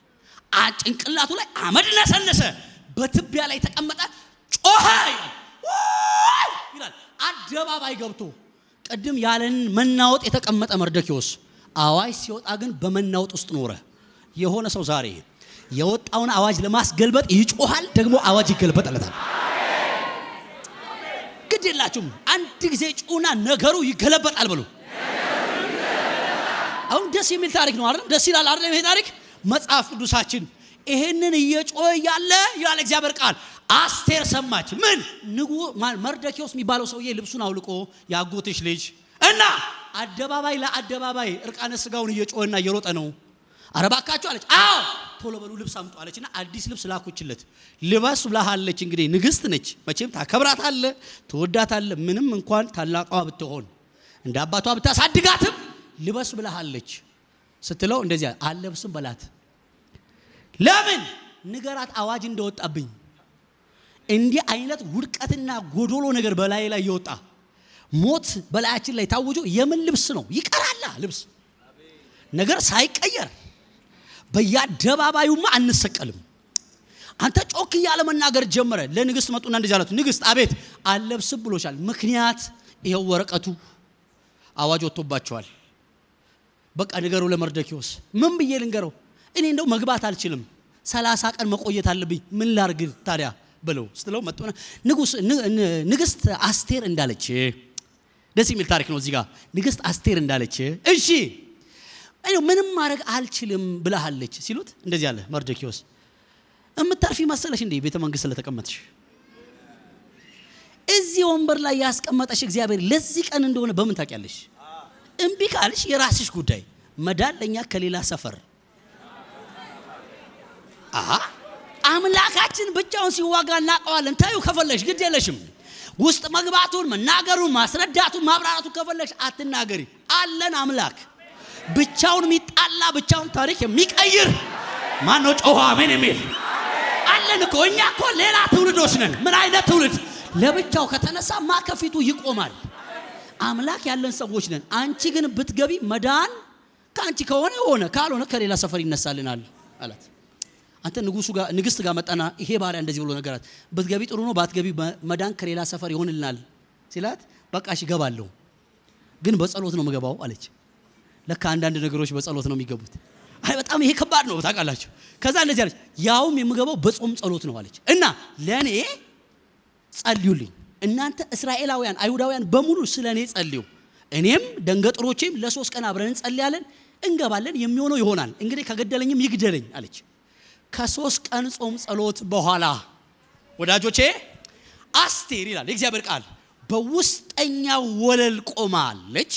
ጭንቅላቱ ላይ አመድ ነሰነሰ፣ በትቢያ ላይ ተቀመጠ፣ ጮኸ ይላል። አደባባይ ገብቶ ቅድም ያለን መናወጥ የተቀመጠ መርዶክዮስ አዋጅ ሲወጣ ግን በመናወጥ ውስጥ ኖረ። የሆነ ሰው ዛሬ የወጣውን አዋጅ ለማስገልበጥ ይጮሃል፣ ደግሞ አዋጅ ይገለበጣለታል። ግድ የላችሁም አንድ ጊዜ ጩና ነገሩ ይገለበጣል ብሎ አሁን ደስ የሚል ታሪክ ነው አይደል? ደስ ይላል አይደል? ይሄ ታሪክ መጽሐፍ ቅዱሳችን ይሄንን እየጮኸ ያለ ይላል እግዚአብሔር ቃል። አስቴር ሰማች። ምን መርዶክዮስ የሚባለው ሰውዬ ልብሱን አውልቆ ያጎትሽ ልጅ እና አደባባይ ለአደባባይ እርቃነ ስጋውን እየጮኸና እየሮጠ ነው። አረባካችሁ አለች። አዎ ቶሎ በሉ ልብስ አምጡ አለችና አዲስ ልብስ ላኩችለት። ልበስ ብላሃለች። እንግዲህ ንግስት ነች መቼም ታከብራታለህ፣ ትወዳታለህ። ምንም እንኳን ታላቋ ብትሆን እንደ አባቷ ብታሳድጋትም ልበስ ብላሃለች ስትለው እንደዚህ አለብስም በላት። ለምን ንገራት አዋጅ እንደወጣብኝ እንዲህ አይነት ውድቀትና ጎዶሎ ነገር በላይ ላይ ይወጣ ሞት በላያችን ላይ ታውጆ የምን ልብስ ነው ይቀራላ? ልብስ ነገር ሳይቀየር በየአደባባዩማ አንሰቀልም። አንተ ጮክ ያለ መናገር ጀመረ። ለንግስት መጡና እንደዚህ አለቱ፣ ንግስት አቤት አለብስም ብሎሻል። ምክንያት ይሄው ወረቀቱ አዋጅ ወጥቶባቸዋል። በቃ ንገሩ ለመርዶክዮስ። ምን ብዬ ልንገረው? እኔ እንደው መግባት አልችልም፣ 30 ቀን መቆየት አለብኝ። ምን ላርግ ታዲያ ብለው ስትለው መጡና ንግስት አስቴር እንዳለች፣ ደስ የሚል ታሪክ ነው እዚህ ጋር። ንግስት አስቴር እንዳለች እሺ እኔ ምንም ማድረግ አልችልም ብለሃለች ሲሉት እንደዚህ አለ መርዶክዮስ። እምታርፊ መሰለሽ እንዴ ቤተ መንግስት ስለተቀመጥሽ? እዚህ ወንበር ላይ ያስቀመጠሽ እግዚአብሔር ለዚህ ቀን እንደሆነ በምን ታውቂያለሽ? እምቢ ካልሽ የራስሽ ጉዳይ። መዳን ለኛ ከሌላ ሰፈር አምላካችን ብቻውን ሲዋጋ እናቀዋለን። ታዩ ከፈለሽ ግድ የለሽም። ውስጥ መግባቱን መናገሩን ማስረዳቱን ማብራራቱን ከፈለሽ አትናገሪ። አለን አምላክ ብቻውን የሚጣላ ብቻውን ታሪክ የሚቀይር ማን ነው? ጮኸ አሜን የሚል አለን እኮ። እኛ እኮ ሌላ ትውልዶች ነን። ምን አይነት ትውልድ? ለብቻው ከተነሳ ማከፊቱ ይቆማል። አምላክ ያለን ሰዎች ነን። አንቺ ግን ብትገቢ መዳን ካንቺ ከሆነ ሆነ፣ ካልሆነ ከሌላ ሰፈር ይነሳልናል አላት። አንተ ንግስት ጋር መጣና ይሄ ባሪያ እንደዚህ ብሎ ነገራት። ብትገቢ ጥሩ ነው፣ ባትገቢ መዳን ከሌላ ሰፈር ይሆንልናል ሲላት በቃ እሺ እገባለሁ፣ ግን በጸሎት ነው የምገባው አለች። ለካ አንዳንድ ነገሮች በጸሎት ነው የሚገቡት። አይ በጣም ይሄ ከባድ ነው ታውቃላችሁ። ከዛ እንደዚህ አለች፣ ያውም የምገባው በጾም ጸሎት ነው አለች። እና ለኔ ጸልዩልኝ እናንተ እስራኤላውያን አይሁዳውያን በሙሉ ስለኔ ጸልዩ፣ እኔም ደንገጥሮቼም ለ3 ቀን አብረን እንጸልያለን። እንገባለን የሚሆነው ይሆናል እንግዲህ ከገደለኝም ይግደለኝ አለች። ከ3 ቀን ጾም ጸሎት በኋላ ወዳጆቼ አስቴር ይላል የእግዚአብሔር ቃል በውስጠኛው ወለል ቆማለች።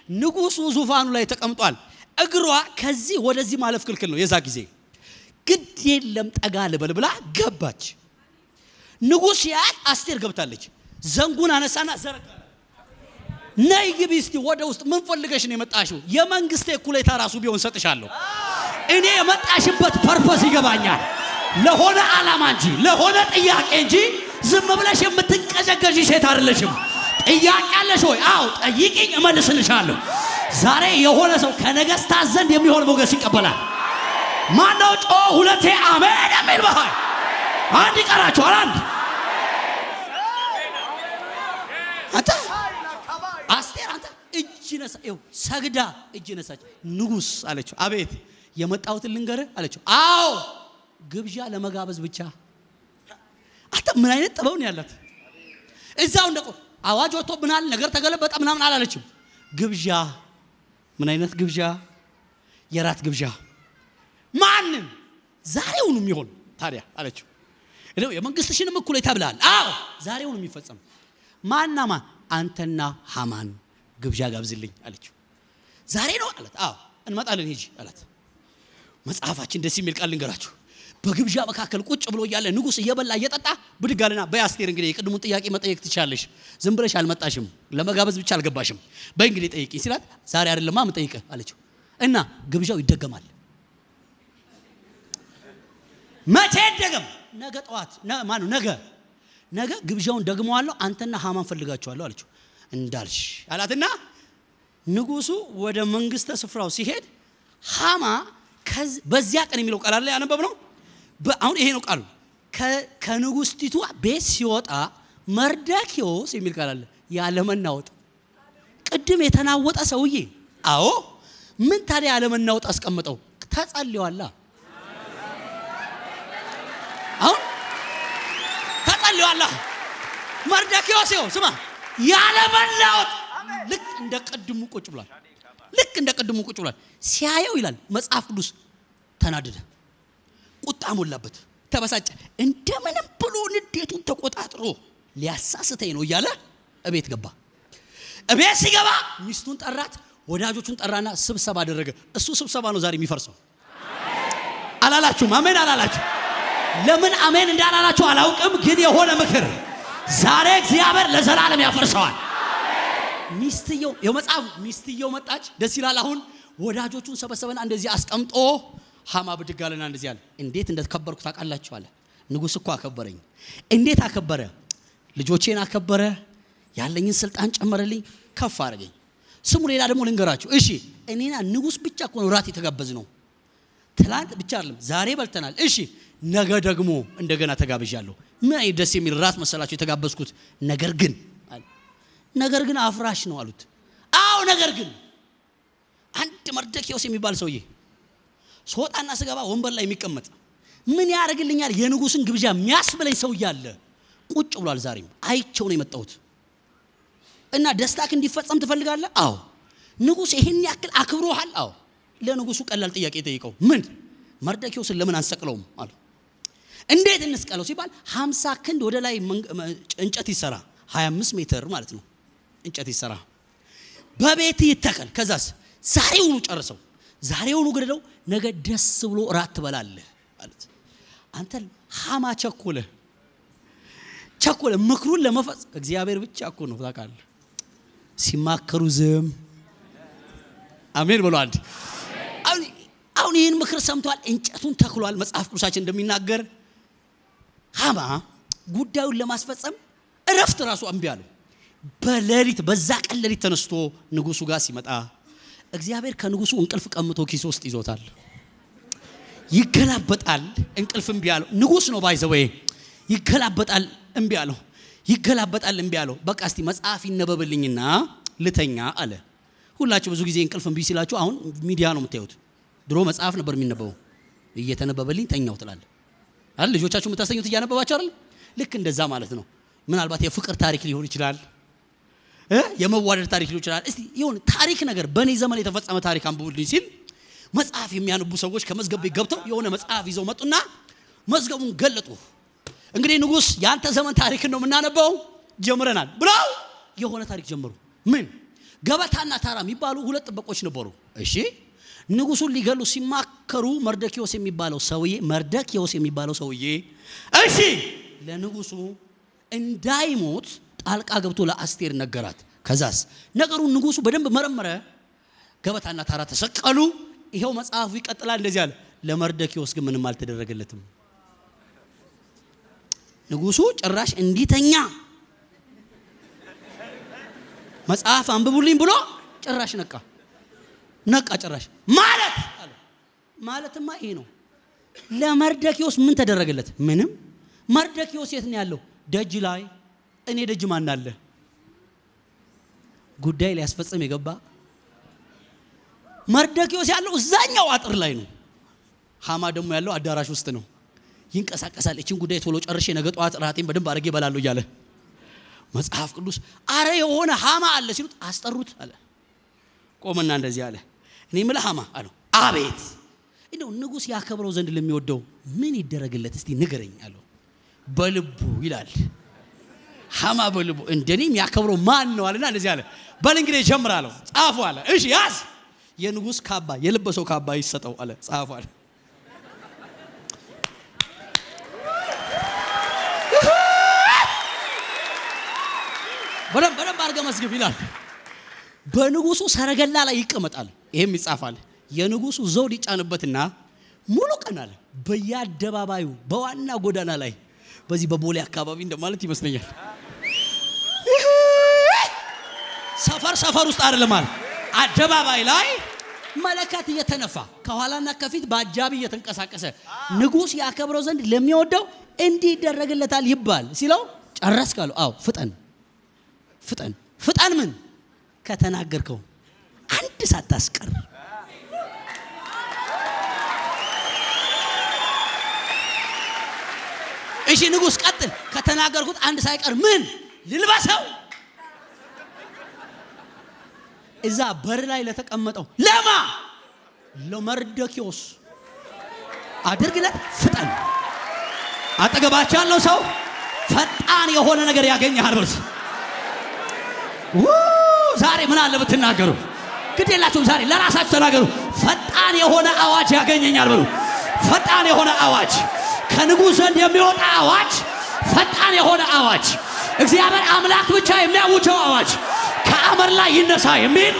ንጉሱ ዙፋኑ ላይ ተቀምጧል። እግሯ ከዚህ ወደዚህ ማለፍ ክልክል ነው። የዛ ጊዜ ግድ የለም ጠጋ ልበል ብላ ገባች። ንጉስ ያት አስቴር ገብታለች። ዘንጉን አነሳና ዘረጋ። ነይ ግቢ እስቲ ወደ ውስጥ ምን ፈልገሽ ነው የመጣሽው? የመንግስቴ እኩሌታ ራሱ ቢሆን ሰጥሻለሁ። እኔ የመጣሽበት ፐርፐስ ይገባኛል። ለሆነ ዓላማ እንጂ ለሆነ ጥያቄ እንጂ ዝም ብለሽ የምትቀዘቀዥ ሴት አይደለሽም። ጥያቄ አለሽ ወይ? አዎ ጠይቂኝ እመልስልሻለሁ። ዛሬ የሆነ ሰው ከነገስታት ዘንድ የሚሆን ሞገስ ይቀበላል። ማነው ጮ ሁለቴ አሜን የሚል በኃይል? አንድ ይቀራችኋል። አንድ አንተ አስቴር አንተ እጅ ነሳ ይው ሰግዳ እጅ ነሳች። ንጉስ አለችው አቤት የመጣሁትን ልንገርህ አለችው። አዎ ግብዣ ለመጋበዝ ብቻ። አንተ ምን አይነት ጥበብ ነው ያላት? እዛው እንደቆ አዋጅ ወጥቶብናል ነገር ተገለበጠ ምናምን አላለችም። ግብዣ ምን አይነት ግብዣ? የራት ግብዣ። ማንን? ዛሬውኑ የሚሆን ታዲያ አለችው። እኔው የመንግስትሽንም እኩሌታ ብለሃል። አዎ ዛሬውኑ የሚፈጸም ማናማ አንተና ሃማን ግብዣ ጋብዝልኝ አለችው። ዛሬ ነው አላት። አዎ እንመጣለን ሂጂ አላት። መጽሐፋችን ደስ የሚል ቃል ልንገራችሁ። በግብዣ መካከል ቁጭ ብሎ ያለ ንጉስ እየበላ እየጠጣ ብድግ አለና በአስቴር እንግዲህ የቅድሙን ጥያቄ መጠየቅ ትቻለሽ። ዝም ብለሽ አልመጣሽም፣ ለመጋበዝ ብቻ አልገባሽም። በእንግዲህ ጠይቂኝ ሲላት ዛሬ አይደለማ የምጠይቅህ አለችው። እና ግብዣው ይደገማል። መቼ ይደገም? ነገ ጠዋት ማነው ነገ ግብዣውን ደግመዋለሁ። አንተና ሃማን ፈልጋቸዋለሁ አለችው። እንዳልሽ አላትና ንጉሱ ወደ መንግስተ ስፍራው ሲሄድ ሃማ በዚያ ቀን የሚለው ቃል አለ ያነበብነው። አሁን ይሄ ነው ቃሉ። ከንጉስቲቱ ቤት ሲወጣ መርዶክዮስ የሚል ቃል አለ። ያለመናወጥ ቅድም የተናወጠ ሰውዬ። አዎ ምን ታዲያ ያለመናወጥ አስቀምጠው? ተጸልዮአላ። አሁን ተጸልዮአላ። መርዶክዮስ ይኸው ስማ ያለመናወጥ ልክ እንደ ቀድሙ ቁጭ ብሏል። ልክ እንደ ቀድሙ ቁጭ ብሏል። ሲያየው ይላል መጽሐፍ ቅዱስ ተናደደ፣ ቁጣ ሞላበት፣ ተበሳጨ። እንደምንም ብሎ ንዴቱን ተቆጣጥሮ ሊያሳስተኝ ነው እያለ እቤት ገባ። እቤት ሲገባ ሚስቱን ጠራት፣ ወዳጆቹን ጠራና ስብሰባ አደረገ። እሱ ስብሰባ ነው ዛሬ የሚፈርሰው። አላላችሁም? አሜን አላላችሁ? ለምን አሜን እንዳላላችሁ አላውቅም፣ ግን የሆነ ምክር ዛሬ እግዚአብሔር ለዘላለም ያፈርሰዋል። ሚስትየው የመጽሐፍ ሚስትየው መጣች። ደስ ይላል። አሁን ወዳጆቹን ሰበሰበና እንደዚህ አስቀምጦ ሃማ ብድግ አለና እንደዚህ አለ። እንዴት እንደተከበርኩ ታውቃላችሁ አለ። ንጉስ እኮ አከበረኝ። እንዴት አከበረ? ልጆቼን አከበረ፣ ያለኝን ስልጣን ጨመረልኝ፣ ከፍ አደረገኝ። ስሙ ሌላ ደግሞ ልንገራችሁ እሺ። እኔና ንጉስ ብቻ እኮ ነው ራት የተጋበዝ ነው። ትላንት ብቻ አይደለም ዛሬ በልተናል። እሺ ነገ ደግሞ እንደገና ተጋብዣለሁ። ምን አይነት ደስ የሚል ራት መሰላችሁ የተጋበዝኩት። ነገር ግን አፍራሽ ነው አሉት። አዎ ነገር ግን አንድ መርዶክዮስ የሚባል ሰውዬ ሶጣና ስገባ ወንበር ላይ የሚቀመጥ ምን ያደርግልኛል የንጉስን ግብዣ የሚያስብለኝ ሰውዬ አለ። ቁጭ ብሏል። ዛሬም አይቼው ነው የመጣሁት። እና ደስታክ እንዲፈጸም ትፈልጋለህ? አዎ። ንጉስ ይሄን ያክል አክብሮሃል? አዎ። ለንጉሱ ቀላል ጥያቄ ጠይቀው። ምን መርዶክዮስን ለምን አንሰቅለውም አሉ። እንዴት እንስቀለው ሲባል 50 ክንድ ወደ ላይ እንጨት ይሰራ፣ 25 ሜትር ማለት ነው እንጨት ይሰራ፣ በቤት ይተከል። ከዛስ ዛሬውኑ ጨርሰው፣ ዛሬውኑ ግደለው፣ ነገ ደስ ብሎ ራት ትበላለህ አሉት። አንተ ሃማ ቸኮለ ምክሩን ለመፈጽ እግዚአብሔር ብቻ እኮ ነው ታውቃለህ። ሲማከሩ ዝም አሜን ብሎ አንድ አሁን ይህን ምክር ሰምቷል። እንጨቱን ተክሏል። መጽሐፍ ቅዱሳችን እንደሚናገር ሃማ ጉዳዩን ለማስፈጸም እረፍት ራሱ እምቢ አለው። በሌሊት በዛ ቀን ሌሊት ተነስቶ ንጉሱ ጋር ሲመጣ እግዚአብሔር ከንጉሱ እንቅልፍ ቀምቶ ኪስ ውስጥ ይዞታል። ይገላበጣል። እንቅልፍ እምቢ አለው። ንጉስ ነው ባይዘወይ ይገላበጣል። እምቢ አለው። ይገላበጣል። እምቢ አለው። በቃ እስቲ መጽሐፍ ይነበብልኝና ልተኛ አለ። ሁላችሁ ብዙ ጊዜ እንቅልፍ እምቢ ሲላችሁ አሁን ሚዲያ ነው የምታዩት። ድሮ መጽሐፍ ነበር የሚነበበው። እየተነበበልኝ ተኛው ትላለህ አይደል? ልጆቻችሁ የምታስተኙት እያነበባችሁ አይደል? ልክ እንደዛ ማለት ነው። ምናልባት የፍቅር ታሪክ ሊሆን ይችላል፣ የመዋደድ ታሪክ ሊሆን ይችላል። እስቲ ይሁን ታሪክ ነገር በእኔ ዘመን የተፈጸመ ታሪክ አንብቡልኝ ሲል መጽሐፍ የሚያነቡ ሰዎች ከመዝገብ ቤት ገብተው የሆነ መጽሐፍ ይዘው መጡና መዝገቡን ገለጡ። እንግዲህ ንጉስ ያንተ ዘመን ታሪክ ነው የምናነበው ጀምረናል ብለው የሆነ ታሪክ ጀመሩ። ምን ገበታና ታራ የሚባሉ ሁለት ጥበቆች ነበሩ። እሺ ንጉሱን ሊገሉ ሲማከሩ መርደኪዮስ የሚባለው ሰውዬ እሺ ለንጉሱ እንዳይሞት ጣልቃ ገብቶ ለአስቴር ነገራት። ከዛስ ነገሩን ንጉሱ በደንብ መረመረ። ገበታና ታራ ተሰቀሉ። ይሄው መጽሐፉ ይቀጥላል እንደዚህ አለ። ለመርደኪዮስ ግን ምንም አልተደረገለትም። ንጉሱ ጭራሽ እንዲተኛ መጽሐፍ አንብቡልኝ ብሎ ጭራሽ ነቃ ጭራሽ ማለትማ ይሄ ነው። ለመርደኪዮስ ምን ተደረገለት? ምንም። መርደኪዮስ የት ነው ያለው? ደጅ ላይ። እኔ ደጅ ማን አለ? ጉዳይ ሊያስፈጽም የገባ መርደኪዮስ ያለው እዛኛው አጥር ላይ ነው። ሃማ ደግሞ ያለው አዳራሽ ውስጥ ነው። ይንቀሳቀሳል። እቺን ጉዳይ ቶሎ ጨርሼ ነገ ጧት ራቴን በደንብ አድርጌ እበላለሁ እያለ መጽሐፍ ቅዱስ አረ የሆነ ሃማ አለ ሲሉት አስጠሩት አለ። ቆመና እንደዚህ አለ። እኔ ምለ ሃማ አለው። አቤት። እንደው ንጉስ ያከብረው ዘንድ ለሚወደው ምን ይደረግለት እስቲ ንገረኝ አለው። በልቡ ይላል ሃማ በልቡ እንደኔም ያከብረው ማን ነው አለና እንደዚህ አለ። በል እንግዲህ ጀምራለሁ ጻፉ አለ። እሺ ያዝ። የንጉስ ካባ የለበሰው ካባ ይሰጠው አለ። ጻፉ አለ። በደንብ አድርገህ መስግብ ይላል። በንጉሱ ሰረገላ ላይ ይቀመጣል። ይሄም ይጻፋል። የንጉሱ ዘውድ ይጫንበትና ሙሉ ቀን አለ በየአደባባዩ በዋና ጎዳና ላይ በዚህ በቦሌ አካባቢ እንደማለት ይመስለኛል። ሰፈር ውስጥ አይደለም ማለት አደባባይ ላይ መለከት እየተነፋ ከኋላና ከፊት በአጃቢ እየተንቀሳቀሰ ንጉስ ያከብረው ዘንድ ለሚወደው እንዲህ ይደረግለታል ይባል ሲለው ጨረስክ አለው። አዎ ፍጠን ምን ከተናገርከው አንድ ሳታስቀር እሺ ንጉስ ቀጥል ከተናገርኩት አንድ ሳይቀር ምን ልልበሰው? እዛ በር ላይ ለተቀመጠው ለማ ለመርደኪዮስ አድርግለት። ፍጠን። አጠገባቸው ያለው ሰው ፈጣን የሆነ ነገር ያገኛል። በርስ ዛሬ ምን አለ ብትናገሩ ግዴላችሁም። ዛሬ ለራሳችሁ ተናገሩ። ፈጣን የሆነ አዋጅ ያገኘኛል በሉ። ፈጣን የሆነ አዋጅ ከንጉሥ ዘንድ የሚወጣ አዋጅ፣ ፈጣን የሆነ አዋጅ፣ እግዚአብሔር አምላክ ብቻ የሚያውጀው አዋጅ ከአመር ላይ ይነሳ የሚል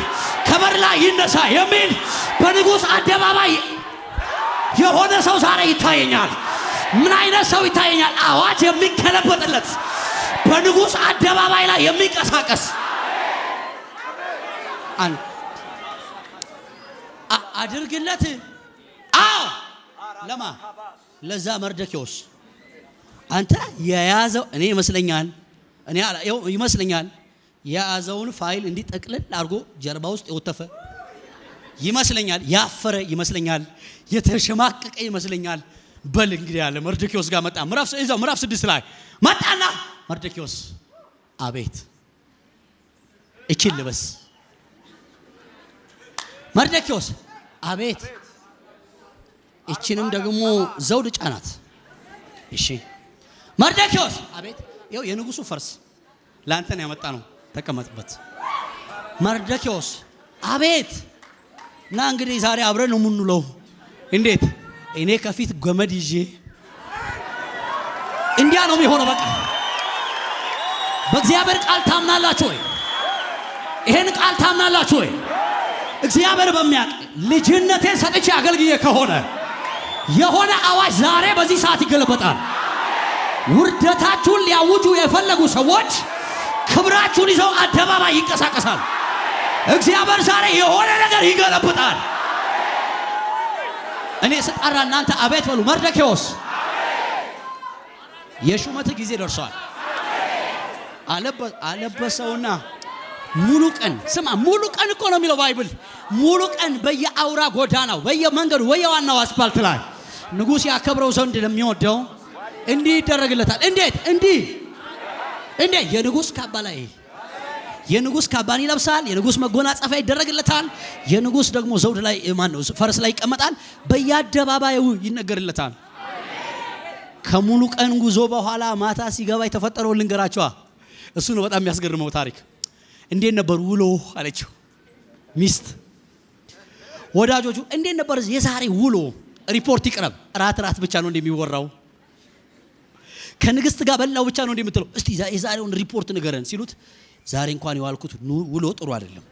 ከበር ላይ ይነሳ የሚል በንጉሥ አደባባይ የሆነ ሰው ዛሬ ይታየኛል። ምን አይነት ሰው ይታየኛል? አዋጅ የሚከለበጥለት በንጉሥ አደባባይ ላይ የሚንቀሳቀስ አድርግለት። አዎ ለማ ለዛ መርደኪዮስ አንተ የያዘው እኔ ይመስለኛል የያዘውን ፋይል እንዲጠቅልል አድርጎ ጀርባ ውስጥ የወተፈ ይመስለኛል። ያፈረ ይመስለኛል። የተሸማቀቀ ይመስለኛል። በል እንግዲህ ያለ መርደኪዮስ ጋር መጣ። ምዕራፍ 6 ላይ መጣና መርደኪዮስ አቤት እቺን ልበስ። መርደኪዮስ አቤት እቺንም ደግሞ ዘውድ ጫናት። እሺ መርደኪዮስ አቤት ይኸው የንጉሱ ፈርስ ላንተ ነው ያመጣ ነው ተቀመጥበት። መርደኪዮስ አቤት እና እንግዲህ ዛሬ አብረን ነው የምንውለው። እንዴት እኔ ከፊት ገመድ ይዤ እንዲያ ነው የሚሆነው። በቃ በእግዚአብሔር ቃል ታምናላችሁ ወይ? ይሄን ቃል ታምናላችሁ ወይ? እግዚአብሔር በሚያውቅ ልጅነቴን ሰጥቼ አገልግዬ ከሆነ የሆነ አዋጅ ዛሬ በዚህ ሰዓት ይገለበጣል። ውርደታችሁን ሊያውጁ የፈለጉ ሰዎች ክብራችሁን ይዘው አደባባይ ይንቀሳቀሳል። እግዚአብሔር ዛሬ የሆነ ነገር ይገለብጣል። እኔ ስጠራ እናንተ አቤት በሉ። መርደኪዮስ የሹመት ጊዜ ደርሷል። አለበሰውና ሙሉ ቀን ስማ፣ ሙሉ ቀን እኮ ነው የሚለው ባይብል። ሙሉ ቀን በየአውራ ጎዳናው በየመንገዱ በየዋናው አስፋልት ላይ ንጉሥ ያከብረው ዘንድ ለሚወደው እንዲህ ይደረግለታል። እንዴት? እንዲህ የንጉሥ ካባ ላይ የንጉስ ካባን ይለብሳል፣ የንጉስ መጎናጸፊያ ይደረግለታል፣ የንጉስ ደግሞ ዘውድ ላይ ፈረስ ላይ ይቀመጣል፣ በየአደባባዩ ይነገርለታል። ከሙሉ ቀን ጉዞ በኋላ ማታ ሲገባ የተፈጠረው ልንገራቸዋ። እሱ ነው በጣም የሚያስገርመው ታሪክ። እንዴት ነበር ውሎ አለችው ሚስት። ወዳጆቹ እንዴት ነበር የዛሬ ውሎ? ሪፖርት ይቅረብ። ራት ብቻ ነው እንደሚወራው። ከንግስት ጋር በላው ብቻ ነው እንደምትለው። እስቲ የዛሬውን ሪፖርት ንገረን ሲሉት ዛሬ እንኳን የዋልኩት ውሎ ጥሩ አይደለም።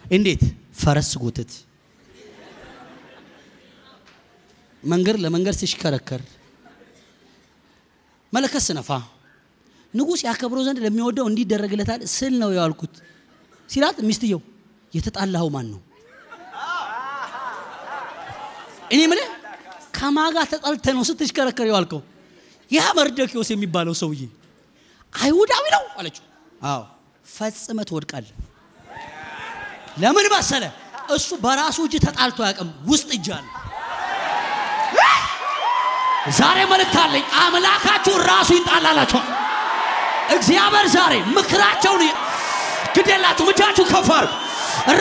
እንዴት? ፈረስ ጎትት፣ መንገድ ለመንገድ ሲሽከረከር፣ መለከት ስነፋ፣ ንጉስ ያከብረው ዘንድ ለሚወደው እንዲደረግለታል ስል ነው የዋልኩት ሲላት፣ ሚስትየው የተጣላው ማን ነው? እኔ ምን ከማጋ ተጣልተ ነው ስትሽከረከር የዋልከው? ያ መርዶክዮስ የሚባለው ሰውዬ አይሁዳዊ ነው አለችው። አዎ ፈጽመ ትወድቃለህ። ለምን መሰለ? እሱ በራሱ እጅ ተጣልቶ ያቀም ውስጥ እጅ አለ። ዛሬ መልእክት አለኝ። አምላካችሁ ራሱ ይጣላላችኋል። እግዚአብሔር ዛሬ ምክራቸውን ግደላችሁ እጃችሁ ከፍ አድርጉ።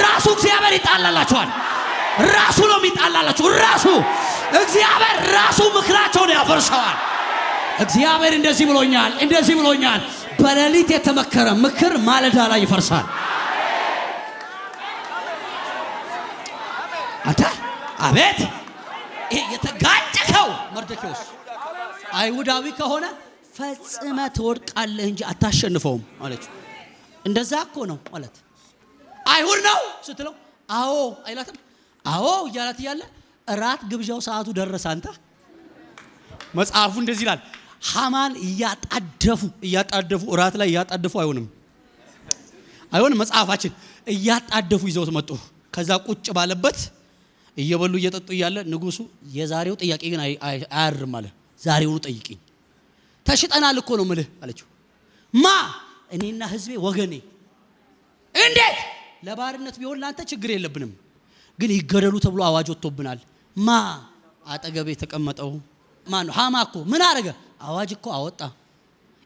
ራሱ እግዚአብሔር ይጣላላችኋል። ራሱ ነው የሚጣላላችሁ። ራሱ እግዚአብሔር ራሱ ምክራቸውን ያፈርሰዋል። እግዚአብሔር እንደዚህ ብሎኛል። በሌሊት የተመከረ ምክር ማለዳ ላይ ይፈርሳል። አንተ አቤት! ይሄ የተጋጨከው መርዶክዮስ አይሁዳዊ ከሆነ ፈጽመ ትወድቃለህ እንጂ አታሸንፈውም አለችው። እንደዛ እኮ ነው ማለት። አይሁድ ነው ስትለው አዎ አይላትም። አዎ እያላት እያለ እራት ግብዣው ሰዓቱ ደረሰ። አንተ መጽሐፉ እንደዚህ ይላል። ሃማን እያጣደፉ እራት ላይ እያጣደፉ አይሆንም መጽሐፋችን እያጣደፉ ይዘውት መጡ። ከዛ ቁጭ ባለበት እየበሉ እየጠጡ እያለ ንጉሱ የዛሬው ጥያቄ ግን አያርም አለ። ዛሬውኑ ጠይቂኝ። ተሽጠናል እኮ ነው ምልህ አለችው። ማ? እኔና ህዝቤ ወገኔ። እንዴት? ለባርነት ቢሆን ላንተ ችግር የለብንም፣ ግን ይገደሉ ተብሎ አዋጅ ወጥቶብናል። ማ? አጠገቤ የተቀመጠው ማን ነው? ሃማ እኮ ምን አረገ? አዋጅ እኮ አወጣ።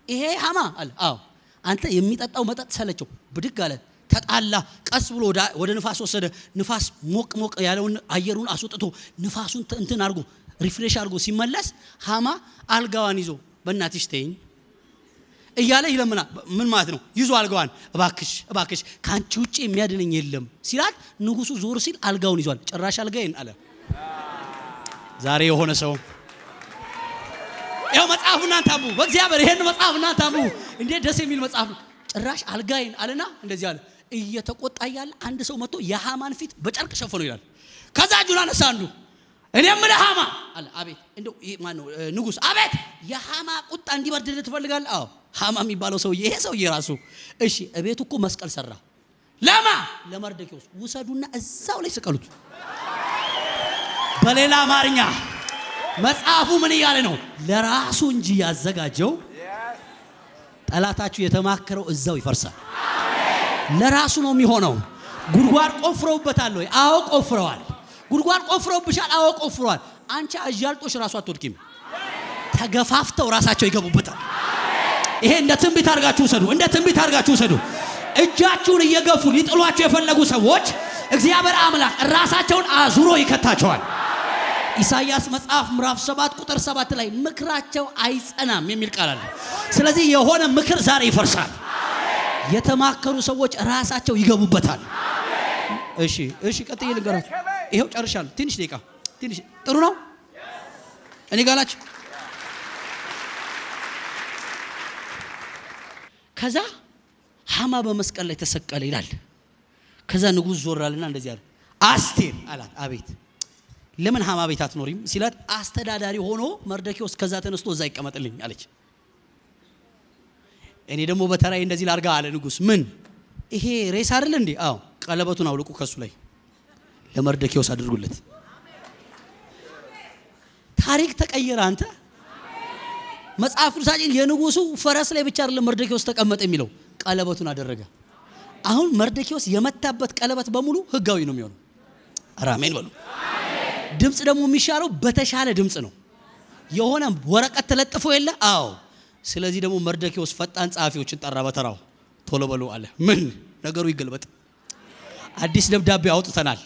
ይሄ ሃማ አለ። አዎ አንተ የሚጠጣው መጠጥ ሰለቸው፣ ብድግ አለ፣ ተጣላ። ቀስ ብሎ ወደ ንፋስ ወሰደ። ንፋስ ሞቅ ያለውን አየሩን አስወጥቶ ንፋሱን እንትን አድርጎ ሪፍሬሽ አድርጎ ሲመለስ ሃማ አልጋዋን ይዞ በእናትሽ ተይኝ እያለ ይለምናል። ምን ማለት ነው? ይዞ አልጋዋን እባክሽ ካንቺ ውጪ የሚያድነኝ የለም ሲላት፣ ንጉሱ ዞር ሲል አልጋውን ይዟል። ጭራሽ አልጋዬን አለ። ዛሬ የሆነ ሰው ያው መጽሐፉን አንታሙ፣ በእግዚአብሔር ይሄን መጽሐፉን አንታሙ። እንዴት ደስ የሚል መጽሐፍ ነው። ጭራሽ አልጋዬን አለና እንደዚህ አለ። እየተቆጣ ያለ አንድ ሰው መጥቶ የሃማን ፊት በጨርቅ ሸፈነው ይላል። ከዛ እጁን አነሳ አንዱ። እኔ ምን ሃማ አለ። አቤት! እንደው ማን ነው? ንጉስ። አቤት! የሃማ ቁጣ እንዲበርድልህ ትፈልጋለህ? አዎ። ሃማ የሚባለው ሰውዬ ይሄ ሰውዬ ራሱ እሺ፣ እቤቱ እኮ መስቀል ሰራ። ለማ? ለመርዶክዮስ። ውሰዱና እዛው ላይ ስቀሉት። በሌላ አማርኛ መጽሐፉ ምን እያለ ነው? ለራሱ እንጂ ያዘጋጀው ጠላታችሁ የተማከረው እዛው ይፈርሳል። ለራሱ ነው የሚሆነው። ጉድጓድ ቆፍረውበታል ወይ? አዎ ቆፍረዋል። ጉድጓድ ቆፍረውብሻል? አዎ ቆፍረዋል። አንቺ አጃልጦሽ ራሱ አትወድቂም። ተገፋፍተው ራሳቸው ይገቡበታል። ይሄ እንደ ትንቢት አድርጋችሁ ውሰዱ። እጃችሁን እየገፉ ሊጥሏቸው የፈለጉ ሰዎች እግዚአብሔር አምላክ ራሳቸውን አዙሮ ይከታቸዋል። ኢሳይያስ መጽሐፍ ምዕራፍ 7 ቁጥር 7 ላይ ምክራቸው አይጸናም የሚል ቃል አለ። ስለዚህ የሆነ ምክር ዛሬ ይፈርሳል። የተማከሩ ሰዎች ራሳቸው ይገቡበታል። እሺ ቀጥዬ ልንገራችሁ። ይሄው ጨርሻለሁ። ትንሽ ደቂቃ ጥሩ ነው። እኔ ጋላችሁ ከዛ ሃማ በመስቀል ላይ ተሰቀለ ይላል። ከዛ ንጉስ ዞራልና እንደዚህ አለ። አስቴር አላት። አቤት! ለምን ሃማ ቤት አትኖሪም ሲላት፣ አስተዳዳሪ ሆኖ መርዶክዮስ ከዛ ተነስቶ እዛ ይቀመጥልኝ አለች። እኔ ደግሞ በተራይ እንደዚህ ላርጋ አለ ንጉስ። ምን ይሄ ሬስ አይደል እንዴ? አዎ። ቀለበቱን አውልቁ ከሱ ላይ ለመርዶክዮስ አድርጉለት። ታሪክ ተቀየረ። አንተ መጽሐፍ ቅዱሳችን የንጉሱ ፈረስ ላይ ብቻ አይደለም መርዶክዮስ ተቀመጠ የሚለው፣ ቀለበቱን አደረገ። አሁን መርዶክዮስ የመታበት ቀለበት በሙሉ ህጋዊ ነው የሚሆነው። አሜን በሉ። ድምጽ ደግሞ የሚሻለው በተሻለ ድምጽ ነው። የሆነ ወረቀት ተለጥፎ የለ? አዎ። ስለዚህ ደግሞ መርዶክዮስ ፈጣን ጸሐፊዎችን ጠራ በተራው። ቶሎ በሉ አለ። ምን ነገሩ ይገልበጥ። አዲስ ደብዳቤ አውጥተናል።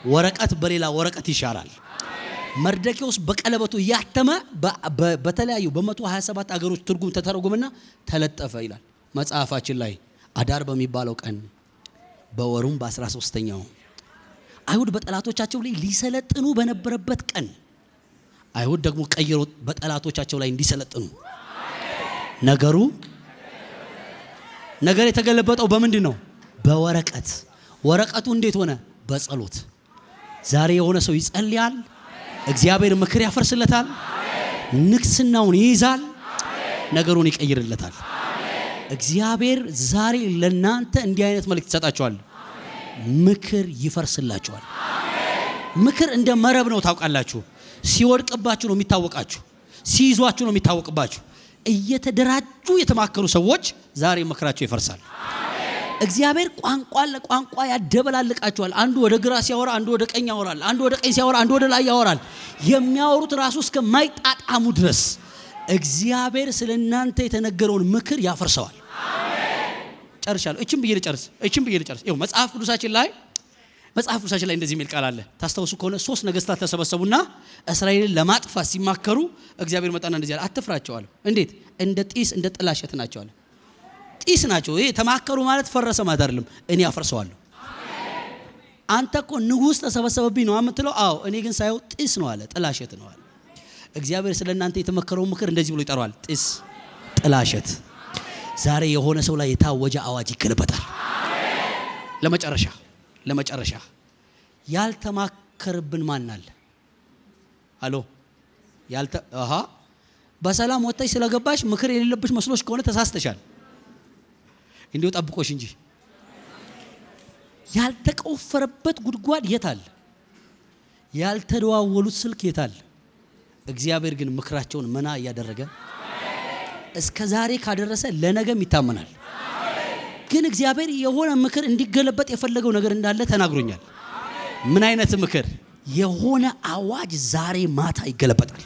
ወረቀት በሌላ ወረቀት ይሻራል። መርደኪዎስ በቀለበቱ ያተመ በተለያዩ በ127 አገሮች ትርጉም ተተረጎመና ተለጠፈ ይላል መጽሐፋችን ላይ። አዳር በሚባለው ቀን በወሩም በ13ኛው አይሁድ በጠላቶቻቸው ላይ ሊሰለጥኑ በነበረበት ቀን አይሁድ ደግሞ ቀይሮ በጠላቶቻቸው ላይ እንዲሰለጥኑ ነገር የተገለበጠው በምንድን ነው? በወረቀት። ወረቀቱ እንዴት ሆነ? በጸሎት። ዛሬ የሆነ ሰው ይጸልያል፣ እግዚአብሔር ምክር ያፈርስለታል፣ ንግስናውን ይይዛል፣ ነገሩን ይቀይርለታል። እግዚአብሔር ዛሬ ለናንተ እንዲህ አይነት መልእክት ይሰጣችኋል። ምክር ይፈርስላችኋል። ምክር እንደ መረብ ነው ታውቃላችሁ። ሲወድቅባችሁ ነው የሚታወቃችሁ፣ ሲይዟችሁ ነው የሚታወቅባችሁ። እየተደራጁ የተማከሩ ሰዎች ዛሬ ምክራቸው ይፈርሳል። እግዚአብሔር ቋንቋ ለቋንቋ ያደበላልቃቸዋል። አንዱ ወደ ግራ ሲያወራ አንዱ ወደ ቀኝ ያወራል፣ አንዱ ወደ ቀኝ ሲያወራ አንዱ ወደ ላይ ያወራል። የሚያወሩት ራሱ እስከማይጣጣሙ ድረስ እግዚአብሔር ስለናንተ የተነገረውን ምክር ያፈርሰዋል። ጨርሻለሁ። እቺም ብዬ ልጨርስ። ይኸው መጽሐፍ ቅዱሳችን ላይ እንደዚህ የሚል ቃል አለ። ታስታውሱ ከሆነ 3 ነገስታት ተሰበሰቡና እስራኤልን ለማጥፋት ሲማከሩ እግዚአብሔር መጣና እንደዚህ አለ፣ አትፍራቸው አለ። እንዴት? እንደ ጢስ እንደ ጥላሸት ናቸው አለ። ጢስ ናቸው። ይሄ ተማከሩ ማለት ፈረሰ ማለት አይደለም። እኔ አፈርሰዋለሁ። አንተ እኮ ንጉስ ተሰበሰበብኝ ነው የምትለው። አዎ፣ እኔ ግን ሳይው ጢስ ነው አለ፣ ጥላሸት ነው አለ። እግዚአብሔር ስለናንተ የተመከረው ምክር እንደዚህ ብሎ ይጠራዋል፣ ጢስ፣ ጥላሸት። ዛሬ የሆነ ሰው ላይ የታወጀ አዋጅ ይገለበጣል። ለመጨረሻ ያልተማከርብን ማን አለ? አሎ በሰላም ወጥተሽ ስለገባሽ ምክር የሌለብሽ መስሎሽ ከሆነ ተሳስተሻል። እንዲሁ ጠብቆሽ እንጂ ያልተቆፈረበት ጉድጓድ የታል? ያልተደዋወሉት ስልክ የታል? እግዚአብሔር ግን ምክራቸውን መና እያደረገ እስከ ዛሬ ካደረሰ ለነገም ይታመናል። ግን እግዚአብሔር የሆነ ምክር እንዲገለበጥ የፈለገው ነገር እንዳለ ተናግሮኛል። ምን አይነት ምክር? የሆነ አዋጅ ዛሬ ማታ ይገለበጣል።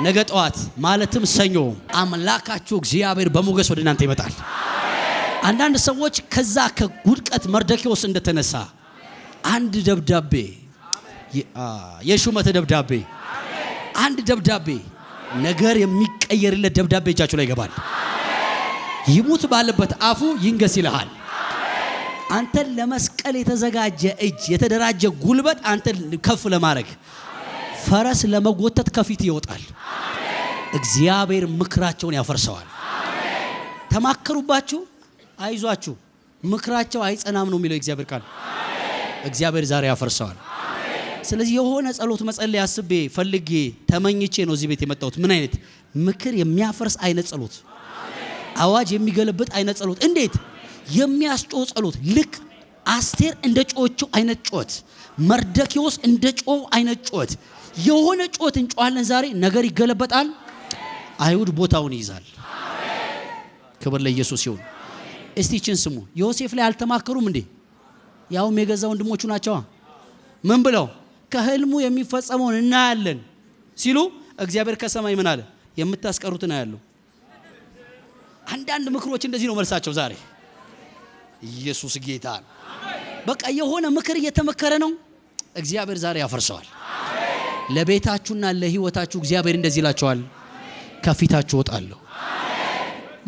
ነገ ጠዋት ማለትም ሰኞ አምላካችሁ እግዚአብሔር በሞገስ ወደ እናንተ ይመጣል። አንዳንድ ሰዎች ከዛ ከጉድቀት መርደኪዎስ እንደተነሳ አንድ ደብዳቤ፣ የሹመት ደብዳቤ፣ አንድ ደብዳቤ፣ ነገር የሚቀየርለት ደብዳቤ እጃችሁ ላይ ይገባል። ይሙት ባለበት አፉ ይንገስ ይልሃል። አንተን ለመስቀል የተዘጋጀ እጅ፣ የተደራጀ ጉልበት አንተን ከፍ ለማድረግ ፈረስ ለመጎተት ከፊት ይወጣል። እግዚአብሔር ምክራቸውን ያፈርሰዋል። ተማከሩባችሁ፣ አይዟችሁ፣ ምክራቸው አይጸናም ነው የሚለው እግዚአብሔር ቃል። እግዚአብሔር ዛሬ ያፈርሰዋል። ስለዚህ የሆነ ጸሎት መጸለይ አስቤ ፈልጌ ተመኝቼ ነው እዚህ ቤት የመጣሁት። ምን አይነት ምክር የሚያፈርስ አይነት ጸሎት፣ አዋጅ የሚገለብጥ አይነት ጸሎት። እንዴት የሚያስጮህ ጸሎት! ልክ አስቴር እንደ ጮኸችው አይነት ጮት፣ መርደኪዎስ እንደ ጮኸው አይነት ጮት፣ የሆነ ጮት እንጮሃለን ዛሬ። ነገር ይገለበጣል። አይሁድ ቦታውን ይይዛል። ክብር ለኢየሱስ ይሁን። እስቲ ይህችን ስሙ። ዮሴፍ ላይ አልተማከሩም እንዴ? ያውም የገዛ ወንድሞቹ ናቸው። ምን ብለው? ከህልሙ የሚፈጸመውን እናያለን ሲሉ እግዚአብሔር ከሰማይ ምን አለ? የምታስቀሩትን አያለሁ። አንዳንድ ምክሮች እንደዚህ ነው መልሳቸው ዛሬ። ኢየሱስ ጌታ ነው። በቃ የሆነ ምክር እየተመከረ ነው፣ እግዚአብሔር ዛሬ ያፈርሰዋል። ለቤታችሁና ለህይወታችሁ እግዚአብሔር እንደዚህ ይላችኋል፣ ከፊታችሁ ወጣለሁ።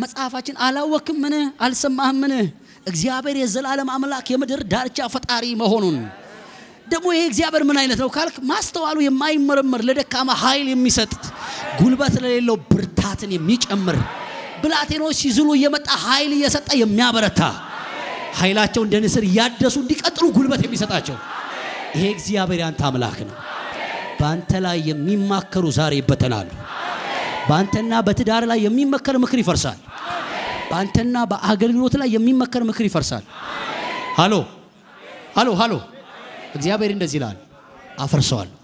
መጽሐፋችን አላወቅም ምን አልሰማህም ምን እግዚአብሔር የዘላለም አምላክ የምድር ዳርቻ ፈጣሪ መሆኑን። ደግሞ ይሄ እግዚአብሔር ምን አይነት ነው ካልክ፣ ማስተዋሉ የማይመረመር ለደካማ ኃይል የሚሰጥ ጉልበት ለሌለው ብርታትን የሚጨምር ብላቴኖች ሲዝሉ እየመጣ ኃይል እየሰጠ የሚያበረታ ኃይላቸው እንደ ንስር እያደሱ እንዲቀጥሉ ጉልበት የሚሰጣቸው ይሄ እግዚአብሔር ያንተ አምላክ ነው። በአንተ ላይ የሚማከሩ ዛሬ ይበተናሉ። በአንተና በትዳር ላይ የሚመከር ምክር ይፈርሳል። በአንተና በአገልግሎት ላይ የሚመከር ምክር ይፈርሳል። ሃሎ ሃሎ ሃሎ! እግዚአብሔር እንደዚህ ይላል፣ አፈርሰዋለሁ።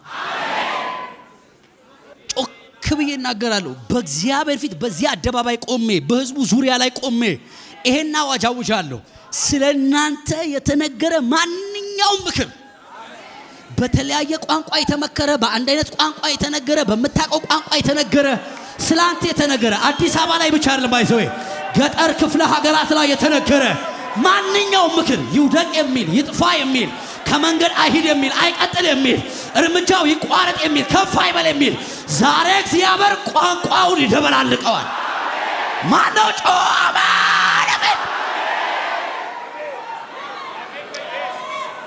ጮክ ብዬ እናገራለሁ። በእግዚአብሔር ፊት በዚህ አደባባይ ቆሜ፣ በህዝቡ ዙሪያ ላይ ቆሜ ይሄን አዋጅ አውጃለሁ። ስለናንተ የተነገረ ማንኛውም ምክር፣ በተለያየ ቋንቋ የተመከረ፣ በአንድ አይነት ቋንቋ የተነገረ፣ በመታቀው ቋንቋ የተነገረ፣ ስላንተ የተነገረ አዲስ አበባ ላይ ብቻ አይደለም ባይዘው ገጠር ክፍለ ሀገራት ላይ የተነገረ ማንኛውም ምክር ይውደቅ የሚል ይጥፋ የሚል ከመንገድ አይሂድ የሚል አይቀጥል የሚል እርምጃው ይቋረጥ የሚል ከፍ አይበል የሚል ዛሬ እግዚአብሔር ቋንቋውን ይደበላልቀዋል። ማነው ጮማ?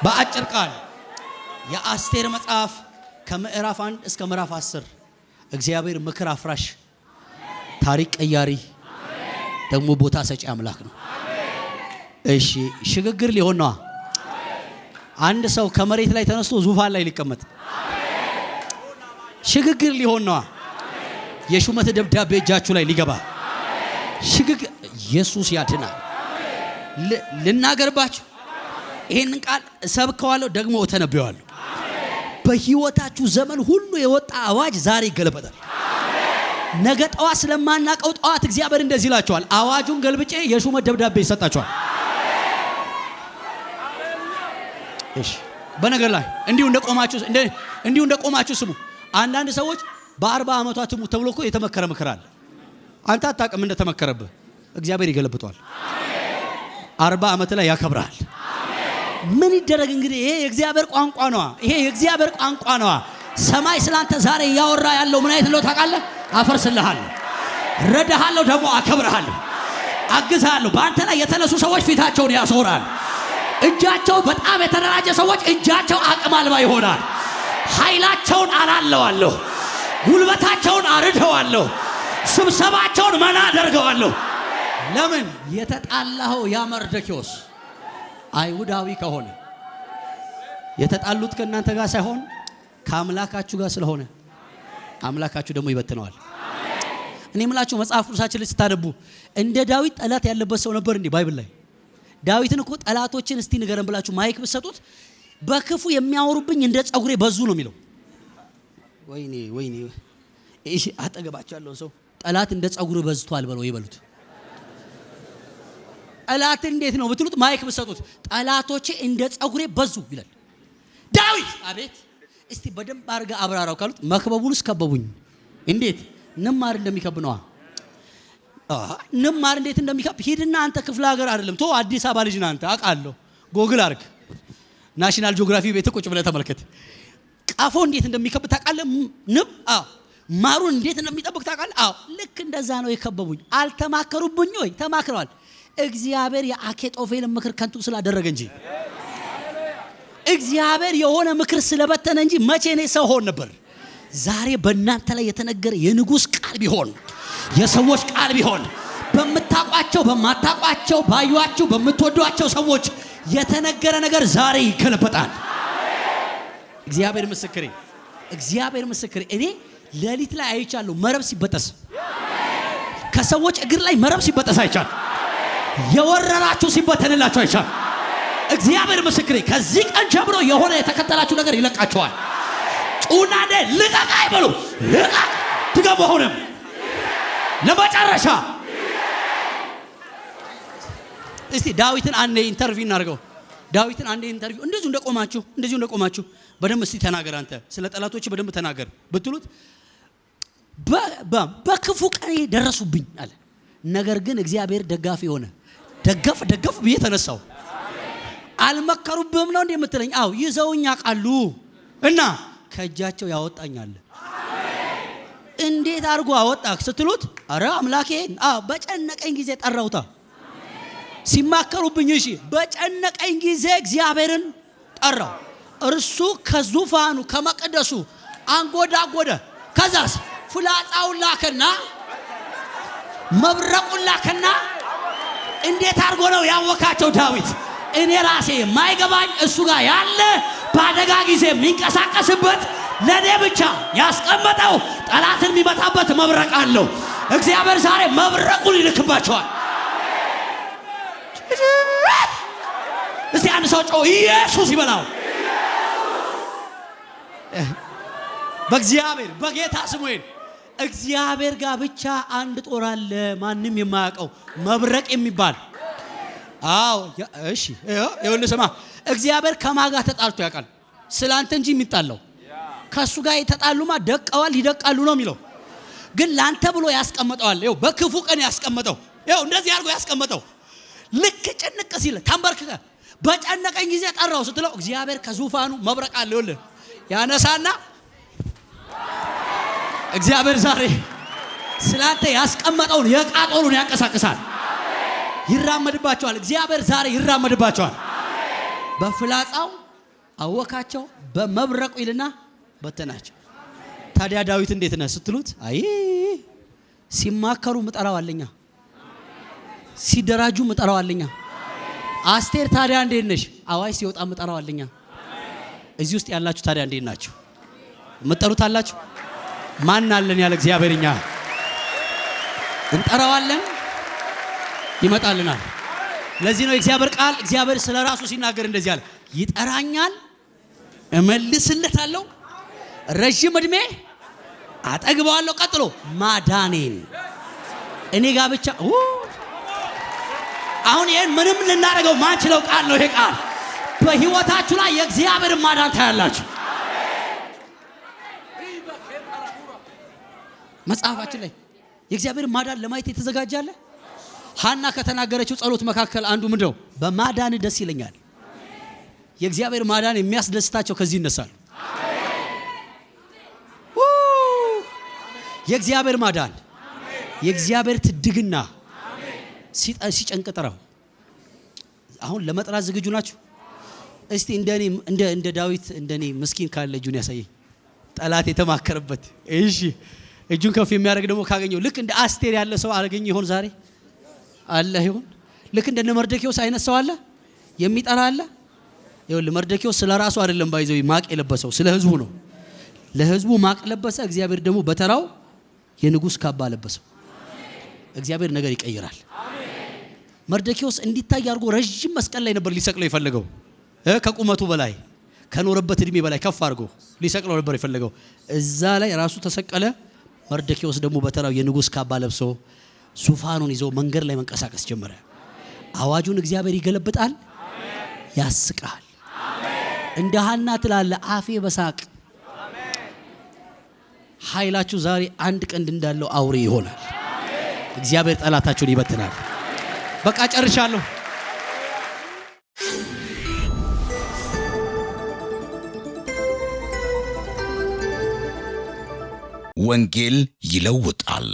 በአጭር ቃል የአስቴር መጽሐፍ ከምዕራፍ 1 እስከ ምዕራፍ 10 እግዚአብሔር ምክር አፍራሽ ታሪክ ቀያሪ ደግሞ ቦታ ሰጪ አምላክ ነው። እሺ ሽግግር ሊሆን ነው። አንድ ሰው ከመሬት ላይ ተነስቶ ዙፋን ላይ ሊቀመጥ ሽግግር ሊሆን ነው። የሹመት ደብዳቤ እጃችሁ ላይ ሊገባ ሽግግር ኢየሱስ ያድናል። ልናገርባችሁ ይሄንን ቃል ሰብከዋለሁ ደግሞ ተነብየዋለሁ። በህይወታችሁ ዘመን ሁሉ የወጣ አዋጅ ዛሬ ይገለበጣል። ነገ ጠዋት ስለማናቀው ጠዋት እግዚአብሔር እንደዚህ ይላችኋል፣ አዋጁን ገልብጬ የሹመት ደብዳቤ ይሰጣችኋል። እሺ በነገር ላይ እንዲሁ እንደቆማችሁ ስሙ። አንዳንድ ሰዎች በ40 ዓመቷ ትሙት ተብሎ እኮ የተመከረ ምክር አለ። አንተ አታውቅም እንደተመከረብህ፣ እግዚአብሔር ይገለብጠዋል። 40 ዓመት ላይ ያከብራል። ምን ይደረግ እንግዲህ፣ ይሄ የእግዚአብሔር ቋንቋ ነው። ይሄ የእግዚአብሔር ቋንቋ ነው። ሰማይ ስላንተ ዛሬ ያወራ ያለው ምን አይነት ነው ታውቃለህ? አፈርስልሃለሁ፣ ረዳሃለሁ፣ ደግሞ አከብርሃለሁ፣ አግዝሃለሁ። በአንተ ላይ የተነሱ ሰዎች ፊታቸውን ያዞራል። እጃቸው በጣም የተደራጀ ሰዎች እጃቸው አቅም አልባ ይሆናል። ኃይላቸውን አላለዋለሁ፣ ጉልበታቸውን አርደዋለሁ፣ ስብሰባቸውን መና አደርገዋለሁ። ለምን? የተጣላኸው ያ መርዶክዮስ አይሁዳዊ ከሆነ የተጣሉት ከእናንተ ጋር ሳይሆን ከአምላካችሁ ጋር ስለሆነ አምላካችሁ ደግሞ ይበትነዋል። እኔ የምላችሁ መጽሐፍ ቅዱሳችን ላይ ስታነቡ እንደ ዳዊት ጠላት ያለበት ሰው ነበር እንዴ? ባይብል ላይ ዳዊትን እኮ ጠላቶችን እስቲ ንገረን ብላችሁ ማይክ ብትሰጡት በክፉ የሚያወሩብኝ እንደ ጸጉሬ በዙ ነው የሚለው። ወይኔ እሺ አጠገባችሁ ያለው ሰው ጠላት እንደ ጸጉር በዝቷል በለው ይበሉት። ጠላት እንዴት ነው ብትሉት ማይክ ብትሰጡት ጠላቶቼ እንደ ጸጉሬ በዙ ይላል ዳዊት። አቤት እስቲ በደንብ አርጋ አብራራው ካሉት መክበቡንስ ከበቡኝ። እንዴት ንማር እንደሚከብ ነው። ንማር እንዴት እንደሚከብ ሂድና አንተ ክፍለ ሀገር አይደለም ቶ አዲስ አበባ ልጅ ነህ አንተ አውቃለሁ። ጎግል አርግ፣ ናሽናል ጂኦግራፊ ቤት ቁጭ ብለህ ተመልከት። ቀፎ እንዴት እንደሚከብ ታውቃለህ? ንብ ማሩን እንዴት እንደሚጠብቅ ታውቃለህ? ልክ እንደዛ ነው የከበቡኝ። አልተማከሩብኝ ወይ? ተማክረዋል። እግዚአብሔር የአኬጦፌልን ምክር ከንቱ ስላደረገ እንጂ እግዚአብሔር የሆነ ምክር ስለበተነ እንጂ መቼ ነው ሰው ሆን ነበር። ዛሬ በእናንተ ላይ የተነገረ የንጉስ ቃል ቢሆን የሰዎች ቃል ቢሆን በመታቋቸው በማታቋቸው ባዩአቸው በመትወዷቸው ሰዎች የተነገረ ነገር ዛሬ ይከለበጣል። እግዚአብሔር ምስክሬ እኔ ሌሊት ላይ አይቻለሁ መረብ ሲበጠስ፣ ከሰዎች እግር ላይ መረብ ሲበጠስ አይቻለሁ። የወረራችሁ ሲበተንላችሁ አይቻለሁ። እግዚአብሔር ምስክሬ ከዚህ ቀን ጀምሮ የሆነ የተከተላችሁ ነገር ይለቃችኋል። ጩናዴ ልቀቅ አይበሉ፣ ልቀቅ ትገቡ። አሁንም ለመጨረሻ እስቲ ዳዊትን አንዴ ኢንተርቪው እናድርገው። ዳዊትን አንዴ ኢንተርቪው እንደዚሁ እንደቆማችሁ በደንብ እስቲ ተናገር፣ አንተ ስለ ጠላቶች በደንብ ተናገር ብትሉት በክፉ ቀን ደረሱብኝ አለ። ነገር ግን እግዚአብሔር ደጋፊ ሆነ። ደገፍ ብዬ ተነሳው። አልመከሩብህም ነው እንዴ የምትለኝ? አው ይዘውኝ ያውቃሉ እና ከእጃቸው ያወጣኛል። እንዴት አድርጎ አወጣክ ስትሉት አረ አምላኬ በጨነቀኝ ጊዜ ጠራውታ። ሲማከሩብኝ እሺ በጨነቀኝ ጊዜ እግዚአብሔርን ጠራው። እርሱ ከዙፋኑ ከመቅደሱ አንጎዳጎደ። ከዛስ ፍላጻውን ላከና መብረቁን ላከና እንዴት አድርጎ ነው ያወካቸው ዳዊት? እኔ ራሴ ማይገባኝ እሱ ጋር ያለ በአደጋ ጊዜ የሚንቀሳቀስበት ለኔ ብቻ ያስቀመጠው ጠላትን የሚመታበት መብረቅ አለው። እግዚአብሔር ዛሬ መብረቁን ይልክባቸዋል። እስቲ አንድ ሰው ጮህ ኢየሱስ ይበላው። በእግዚአብሔር በጌታ ስሙን እግዚአብሔር ጋር ብቻ አንድ ጦር አለ፣ ማንም የማያውቀው መብረቅ የሚባል። አዎ እሺ ይኸውልህ ስማ፣ እግዚአብሔር ከማጋ ተጣልቶ ያውቃል? ስላንተ እንጂ የሚጣለው ከሱ ጋር የተጣሉማ ደቀዋል ይደቃሉ ነው የሚለው። ግን ላንተ ብሎ ያስቀመጠዋል። ይኸው በክፉ ቀን ያስቀመጠው ይኸው እንደዚህ አድርጎ ያስቀመጠው ልክ ጭንቅ ሲል ተንበርክከ በጨነቀኝ ጊዜ ጠራው ስትለው እግዚአብሔር ከዙፋኑ መብረቅ አለ ይወል ያነሳና እግዚአብሔር ዛሬ ስላንተ ያስቀመጠውን የቃጦሉን ያንቀሳቅሳል። ይራመድባቸዋል። እግዚአብሔር ዛሬ ይራመድባቸዋል። በፍላጻው አወካቸው በመብረቁ ይልና በተናቸው። ታዲያ ዳዊት እንዴት ነህ ስትሉት አይ ሲማከሩ ምጠራው አለኛ፣ ሲደራጁ ምጠራው አለኛ። አስቴር ታዲያ እንዴት ነሽ? አዋይ ሲወጣ ምጠራው አለኛ። እዚህ ውስጥ ያላችሁ ታዲያ እንዴት ናችሁ? ምጠሩት አላችሁ? ማን አለን ያለ እግዚአብሔርኛ እንጠራዋለን፣ ይመጣልናል። ለዚህ ነው እግዚአብሔር ቃል እግዚአብሔር ስለራሱ ሲናገር እንደዚህ አለ፣ ይጠራኛል እመልስለታለሁ፣ ረጅም እድሜ አጠግበዋለሁ፣ ቀጥሎ ማዳኔን እኔ ጋር ብቻ። አሁን ይሄን ምንም ልናደርገው ማንችለው ቃል ነው። ይሄ ቃል በህይወታችሁ ላይ የእግዚአብሔር ማዳን ታያላችሁ። መጽሐፋችን ላይ የእግዚአብሔር ማዳን ለማየት የተዘጋጃለ። ሐና ከተናገረችው ጸሎት መካከል አንዱ ምንድነው? በማዳን ደስ ይለኛል። የእግዚአብሔር ማዳን የሚያስደስታቸው ከዚህ ይነሳሉ። የእግዚአብሔር ማዳን፣ የእግዚአብሔር ትድግና ሲጨንቅ ጥራው። አሁን ለመጥራት ዝግጁ ናችሁ? እስቲ እንደኔ እንደ ዳዊት እንደኔ ምስኪን ካለ እጁን ያሳየኝ። ጠላት የተማከረበት እሺ፣ እጁን ከፍ የሚያደርግ ደግሞ ካገኘው ልክ እንደ አስቴር ያለ ሰው አገኘ ይሆን? ዛሬ አለ ይሆን? ልክ እንደ መርዶክዮስ አይነት ሰው አለ የሚጠራ አለ? ይኸውልህ መርዶክዮስ ስለ ራሱ አይደለም ባይዘው ማቅ የለበሰው ስለ ህዝቡ ነው። ለህዝቡ ማቅ ለበሰ። እግዚአብሔር ደግሞ በተራው የንጉስ ካባ ለበሰው። እግዚአብሔር ነገር ይቀይራል። መርዶክዮስ እንዲታይ አድርጎ ረጅም መስቀል ላይ ነበር ሊሰቅለው የፈለገው። ከቁመቱ በላይ ከኖረበት እድሜ በላይ ከፍ አድርጎ ሊሰቅለው ነበር የፈለገው። እዛ ላይ ራሱ ተሰቀለ። መርዶክዮስ ደግሞ በተራው የንጉስ ካባ ለብሶ ዙፋኑን ይዞ መንገድ ላይ መንቀሳቀስ ጀመረ። አዋጁን እግዚአብሔር ይገለብጣል፣ ያስቃል። እንደ ሐና ትላለ አፌ በሳቅ ኃይላችሁ ዛሬ አንድ ቀንድ እንዳለው አውሬ ይሆናል። እግዚአብሔር ጠላታችሁን ይበትናል። በቃ ጨርሻለሁ። ወንጌል ይለውጣል።